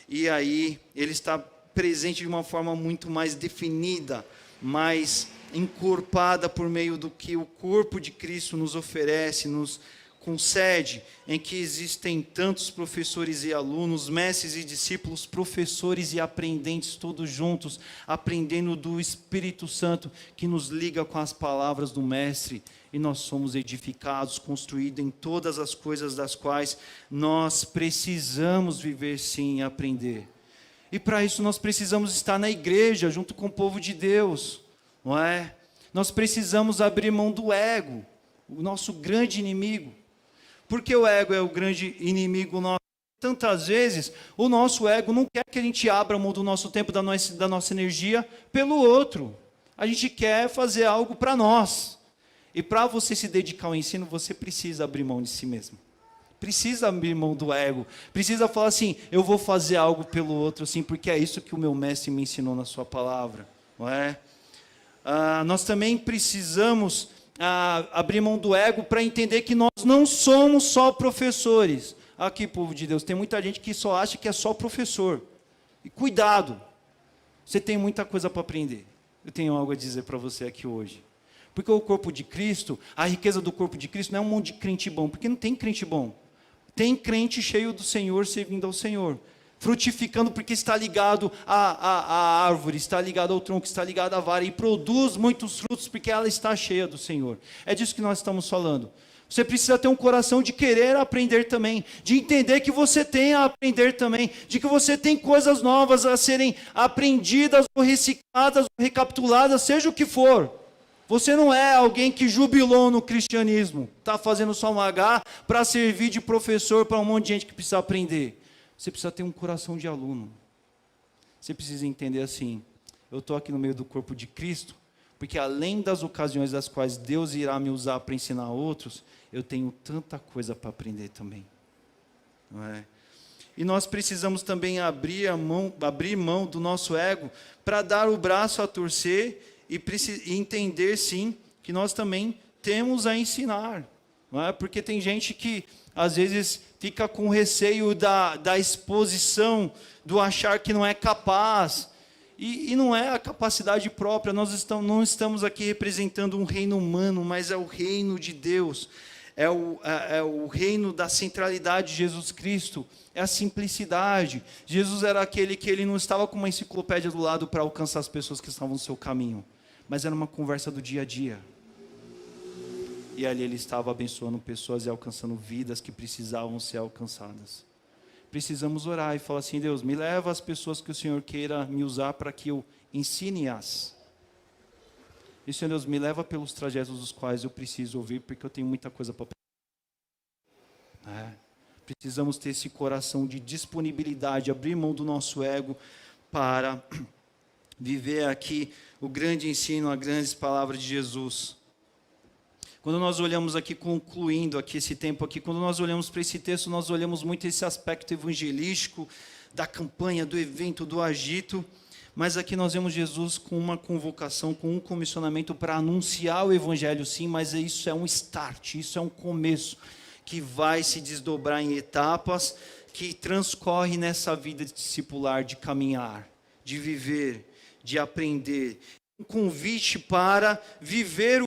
e aí Ele está presente de uma forma muito mais definida, mais encorpada por meio do que o corpo de Cristo nos oferece, nos concede, em que existem tantos professores e alunos, mestres e discípulos, professores e aprendentes, todos juntos, aprendendo do Espírito Santo, que nos liga com as palavras do Mestre, e nós somos edificados, construídos em todas as coisas das quais nós precisamos viver sim e aprender. E para isso nós precisamos estar na igreja, junto com o povo de Deus, não é? Nós precisamos abrir mão do ego, o nosso grande inimigo. Porque o ego é o grande inimigo nosso. Tantas vezes, o nosso ego não quer que a gente abra mão do nosso tempo, da nossa energia, pelo outro. A gente quer fazer algo para nós. E para você se dedicar ao ensino, você precisa abrir mão de si mesmo. Precisa abrir mão do ego. Precisa falar assim, eu vou fazer algo pelo outro, assim, porque é isso que o meu mestre me ensinou na sua palavra. Não é? Nós também precisamos abrir mão do ego para entender que nós não somos só professores. Aqui, povo de Deus, tem muita gente que só acha que é só professor. E cuidado, você tem muita coisa para aprender. Eu tenho algo a dizer para você aqui hoje. Porque o corpo de Cristo, a riqueza do corpo de Cristo não é um monte de crente bom, porque não tem crente bom. Tem crente cheio do Senhor, servindo ao Senhor. Frutificando porque está ligado à árvore, está ligado ao tronco, está ligado à vara, e produz muitos frutos porque ela está cheia do Senhor. É disso que nós estamos falando. Você precisa ter um coração de querer aprender também, de entender que você tem a aprender também, de que você tem coisas novas a serem aprendidas, ou recicladas, ou recapituladas, seja o que for. Você não é alguém que jubilou no cristianismo, está fazendo só um H para servir de professor para um monte de gente que precisa aprender. Você precisa ter um coração de aluno. Você precisa entender assim, eu estou aqui no meio do corpo de Cristo, porque além das ocasiões das quais Deus irá me usar para ensinar outros, eu tenho tanta coisa para aprender também. Não é? E nós precisamos também abrir mão do nosso ego para dar o braço a torcer e entender sim que nós também temos a ensinar. Não é? Porque tem gente que às vezes fica com receio da exposição, do achar que não é capaz. E não é a capacidade própria, nós não estamos aqui representando um reino humano, mas é o reino de Deus, é o reino da centralidade de Jesus Cristo, é a simplicidade. Jesus era aquele que ele não estava com uma enciclopédia do lado para alcançar as pessoas que estavam no seu caminho, mas era uma conversa do dia a dia. E ali ele estava abençoando pessoas e alcançando vidas que precisavam ser alcançadas. Precisamos orar e falar assim, Deus, me leva as pessoas que o Senhor queira me usar para que eu ensine-as. E Senhor Deus, me leva pelos trajetos dos quais eu preciso ouvir, porque eu tenho muita coisa para aprender. Precisamos ter esse coração de disponibilidade, abrir mão do nosso ego para viver aqui o grande ensino, as grandes palavras de Jesus. Quando nós olhamos aqui, concluindo aqui esse tempo aqui, quando nós olhamos para esse texto, nós olhamos muito esse aspecto evangelístico, da campanha, do evento, do agito, mas aqui nós vemos Jesus com uma convocação, com um comissionamento para anunciar o evangelho sim, mas isso é um start, isso é um começo, que vai se desdobrar em etapas, que transcorre nessa vida discipular, de caminhar, de viver, de aprender. Um convite para viver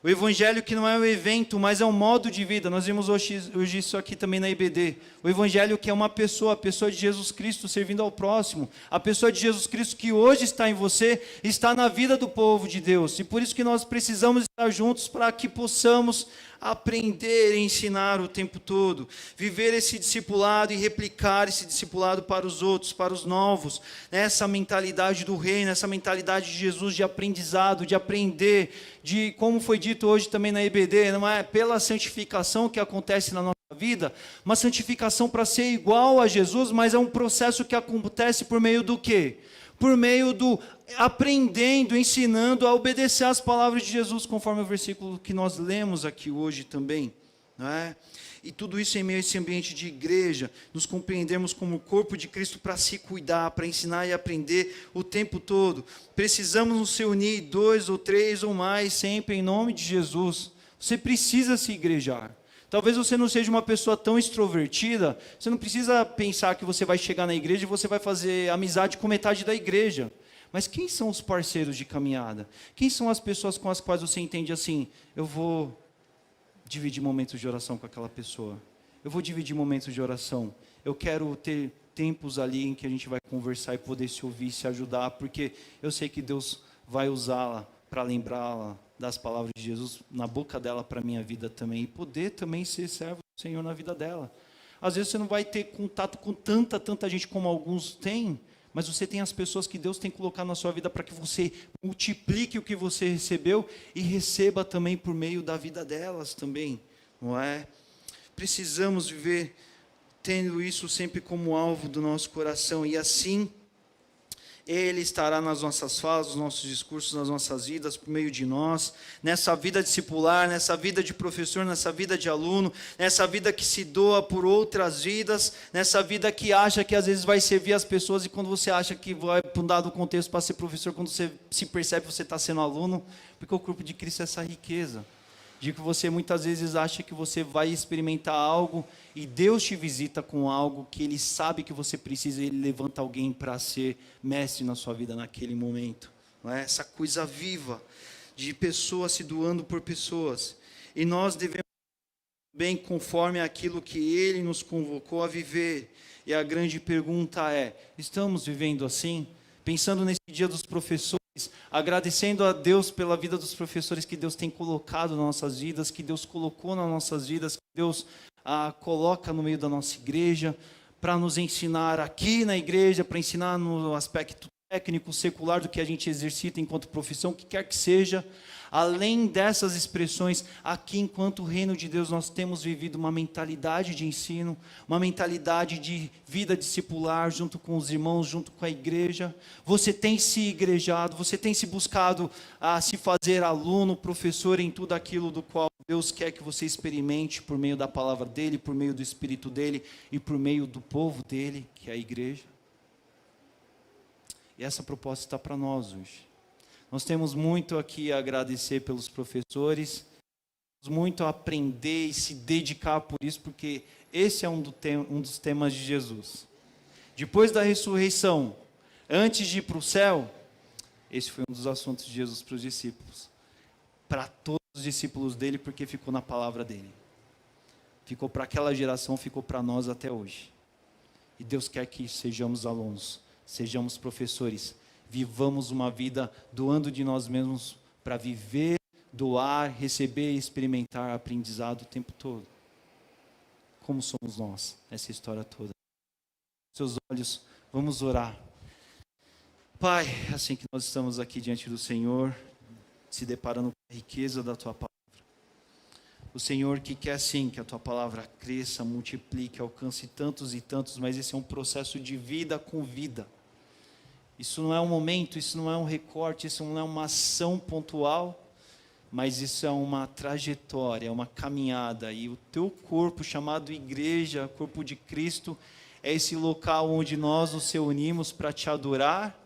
o evangelho que não é um evento, mas é um modo de vida. Nós vimos hoje isso aqui também na IBD. O evangelho que é uma pessoa, a pessoa de Jesus Cristo servindo ao próximo. A pessoa de Jesus Cristo que hoje está em você, está na vida do povo de Deus. E por isso que nós precisamos estar estar juntos para que possamos aprender e ensinar o tempo todo, viver esse discipulado e replicar esse discipulado para os outros, para os novos, essa mentalidade do reino, essa mentalidade de Jesus de aprendizado, de aprender, de como foi dito hoje também na EBD, não é pela santificação que acontece na nossa vida, uma santificação para ser igual a Jesus, mas é um processo que acontece por meio do quê? Por meio do aprendendo, ensinando a obedecer às palavras de Jesus, conforme o versículo que nós lemos aqui hoje também, não é? E tudo isso em meio a esse ambiente de igreja, nos compreendermos como corpo de Cristo para se cuidar, para ensinar e aprender o tempo todo. Precisamos nos reunir 2 ou 3 ou mais, sempre em nome de Jesus. Você precisa se igrejar. Talvez você não seja uma pessoa tão extrovertida, você não precisa pensar que você vai chegar na igreja e você vai fazer amizade com metade da igreja. Mas quem são os parceiros de caminhada? Quem são as pessoas com as quais você entende assim, eu vou dividir momentos de oração com aquela pessoa. Eu vou dividir momentos de oração. Eu quero ter tempos ali em que a gente vai conversar e poder se ouvir, se ajudar, porque eu sei que Deus vai usá-la para lembrá-la das palavras de Jesus na boca dela para a minha vida também, e poder também ser servo do Senhor na vida dela. Às vezes você não vai ter contato com tanta gente como alguns têm, mas você tem as pessoas que Deus tem colocado na sua vida para que você multiplique o que você recebeu e receba também por meio da vida delas também, não é? Precisamos viver tendo isso sempre como alvo do nosso coração, e assim Ele estará nas nossas falas, nos nossos discursos, nas nossas vidas, por meio de nós, nessa vida discipular, nessa vida de professor, nessa vida de aluno, nessa vida que se doa por outras vidas, nessa vida que acha que às vezes vai servir as pessoas, e quando você acha que vai para um dado contexto para ser professor, quando você se percebe que você está sendo aluno, porque o corpo de Cristo é essa riqueza, de que você muitas vezes acha que você vai experimentar algo, e Deus te visita com algo que Ele sabe que você precisa, e Ele levanta alguém para ser mestre na sua vida naquele momento. Não é? Essa coisa viva, de pessoas se doando por pessoas. E nós devemos bem conforme aquilo que Ele nos convocou a viver. E a grande pergunta é, estamos vivendo assim? Pensando nesse dia dos professores, agradecendo a Deus pela vida dos professores que Deus tem colocado nas nossas vidas, que Deus colocou nas nossas vidas, que Deus coloca no meio da nossa igreja, para nos ensinar aqui na igreja, para ensinar no aspecto técnico, secular do que a gente exercita enquanto profissão, o que quer que seja. Além dessas expressões, aqui enquanto reino de Deus, nós temos vivido uma mentalidade de ensino, uma mentalidade de vida discipular, junto com os irmãos, junto com a igreja. Você tem se igrejado, você tem se buscado a se fazer aluno, professor em tudo aquilo do qual Deus quer que você experimente por meio da palavra dEle, por meio do Espírito dEle e por meio do povo dEle, que é a igreja. E essa proposta está para nós hoje. Nós temos muito aqui a agradecer pelos professores, muito a aprender e se dedicar por isso, porque esse é um dos temas de Jesus. Depois da ressurreição, antes de ir para o céu, esse foi um dos assuntos de Jesus para os discípulos. Para todos os discípulos dele, porque ficou na palavra dele. Ficou para aquela geração, ficou para nós até hoje. E Deus quer que sejamos alunos, sejamos professores, vivamos uma vida doando de nós mesmos para viver, doar, receber e experimentar aprendizado o tempo todo. Como somos nós nessa história toda? Seus olhos, vamos orar. Pai, assim que nós estamos aqui diante do Senhor, se deparando com a riqueza da Tua palavra. O Senhor que quer sim que a Tua palavra cresça, multiplique, alcance tantos e tantos, mas esse é um processo de vida com vida. Isso não é um momento, isso não é um recorte, isso não é uma ação pontual, mas isso é uma trajetória, é uma caminhada. E o teu corpo, chamado igreja, corpo de Cristo, é esse local onde nós nos reunimos para te adorar,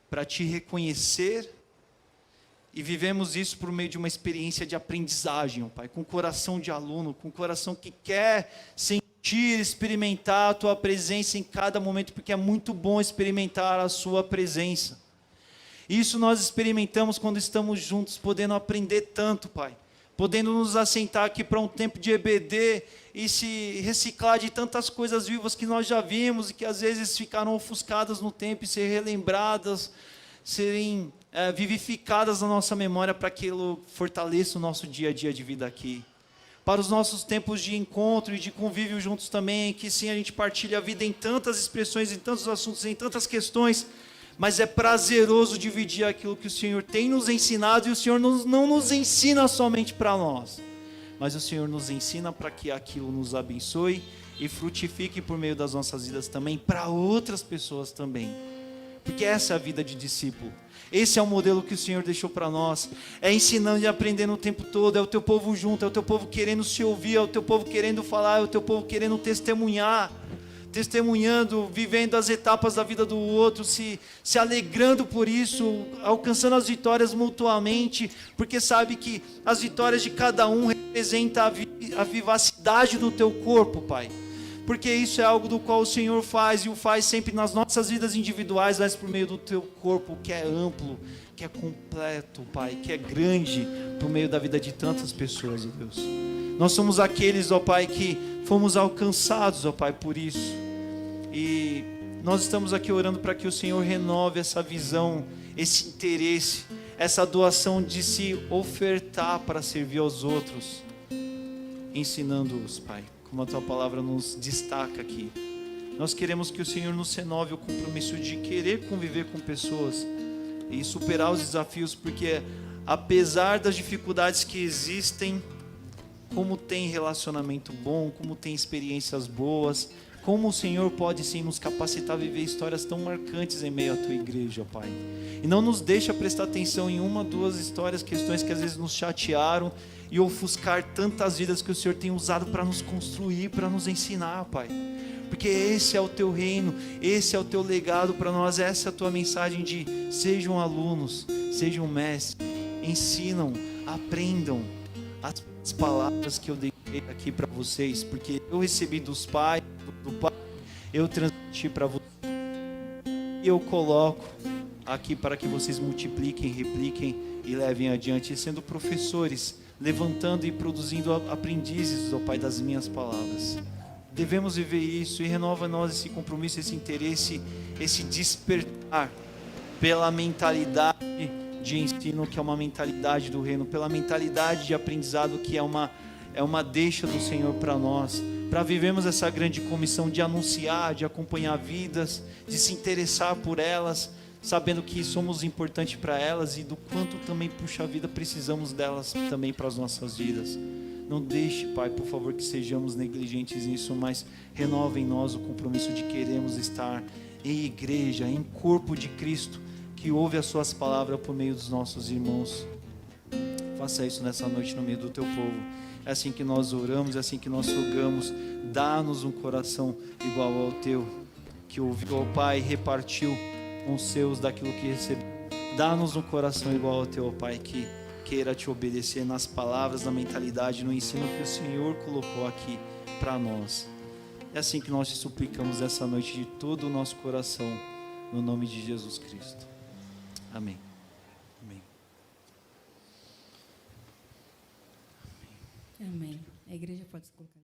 para te reconhecer, e vivemos isso por meio de uma experiência de aprendizagem, ó Pai, com coração de aluno, com coração que quer sentir, experimentar a Tua presença em cada momento, porque é muito bom experimentar a Sua presença. Isso nós experimentamos quando estamos juntos, podendo aprender tanto, Pai, podendo nos assentar aqui para um tempo de EBD e se reciclar de tantas coisas vivas que nós já vimos e que às vezes ficaram ofuscadas no tempo e ser relembradas, serem vivificadas na nossa memória para que aquilo fortaleça o nosso dia a dia de vida aqui. Para os nossos tempos de encontro e de convívio juntos também, que sim, a gente partilha a vida em tantas expressões, em tantos assuntos, em tantas questões, mas é prazeroso dividir aquilo que o Senhor tem nos ensinado, e o Senhor não nos ensina somente para nós, mas o Senhor nos ensina para que aquilo nos abençoe e frutifique por meio das nossas vidas também, para outras pessoas também, porque essa é a vida de discípulo. Esse é o modelo que o Senhor deixou para nós, é ensinando e aprendendo o tempo todo, é o teu povo junto, é o teu povo querendo se ouvir, é o teu povo querendo falar, é o teu povo querendo testemunhar, testemunhando, vivendo as etapas da vida do outro, se alegrando por isso, alcançando as vitórias mutuamente, porque sabe que as vitórias de cada um representam a vivacidade do teu corpo, Pai. Porque isso é algo do qual o Senhor faz, e o faz sempre nas nossas vidas individuais, mas por meio do teu corpo, que é amplo, que é completo, Pai, que é grande, por meio da vida de tantas pessoas, ó Deus. Nós somos aqueles, ó Pai, que fomos alcançados, ó Pai, por isso. E nós estamos aqui orando para que o Senhor renove essa visão, esse interesse, essa doação de se ofertar para servir aos outros, ensinando-os, Pai, como a Tua palavra nos destaca aqui. Nós queremos que o Senhor nos renove o compromisso de querer conviver com pessoas e superar os desafios, porque apesar das dificuldades que existem, como tem relacionamento bom, como tem experiências boas, como o Senhor pode sim nos capacitar a viver histórias tão marcantes em meio à Tua igreja, ó Pai. E não nos deixa prestar atenção em uma, duas histórias, questões que às vezes nos chatearam e ofuscar tantas vidas que o Senhor tem usado para nos construir, para nos ensinar, Pai. Porque esse é o Teu reino, esse é o Teu legado para nós, essa é a Tua mensagem de sejam alunos, sejam mestres, ensinam, aprendam as palavras que eu deixei aqui para vocês, porque eu recebi dos pais, do Pai, eu transmiti para vocês, e eu coloco aqui para que vocês multipliquem, repliquem e levem adiante, sendo professores, levantando e produzindo aprendizes, ó Pai, das minhas palavras. Devemos viver isso, e renova em nós esse compromisso, esse interesse, esse despertar pela mentalidade de ensino, que é uma mentalidade do reino, pela mentalidade de aprendizado, que é uma deixa do Senhor para nós, para vivermos essa grande comissão de anunciar, de acompanhar vidas, de se interessar por elas, sabendo que somos importantes para elas e do quanto também, puxa vida, precisamos delas também para as nossas vidas. Não deixe, Pai, por favor, que sejamos negligentes nisso, mas renova em nós o compromisso de queremos estar em igreja, em corpo de Cristo, que ouve as Suas palavras por meio dos nossos irmãos. Faça isso nessa noite no meio do Teu povo. É assim que nós oramos, é assim que nós rogamos. Dá-nos um coração igual ao Teu, que ouviu ao Pai e repartiu com os seus daquilo que recebeu. Dá-nos um coração igual ao Teu, Pai, que queira Te obedecer nas palavras, na mentalidade, no ensino que o Senhor colocou aqui para nós. É assim que nós Te suplicamos essa noite de todo o nosso coração, no nome de Jesus Cristo. Amém. Amém. Amém. A igreja pode se colocar.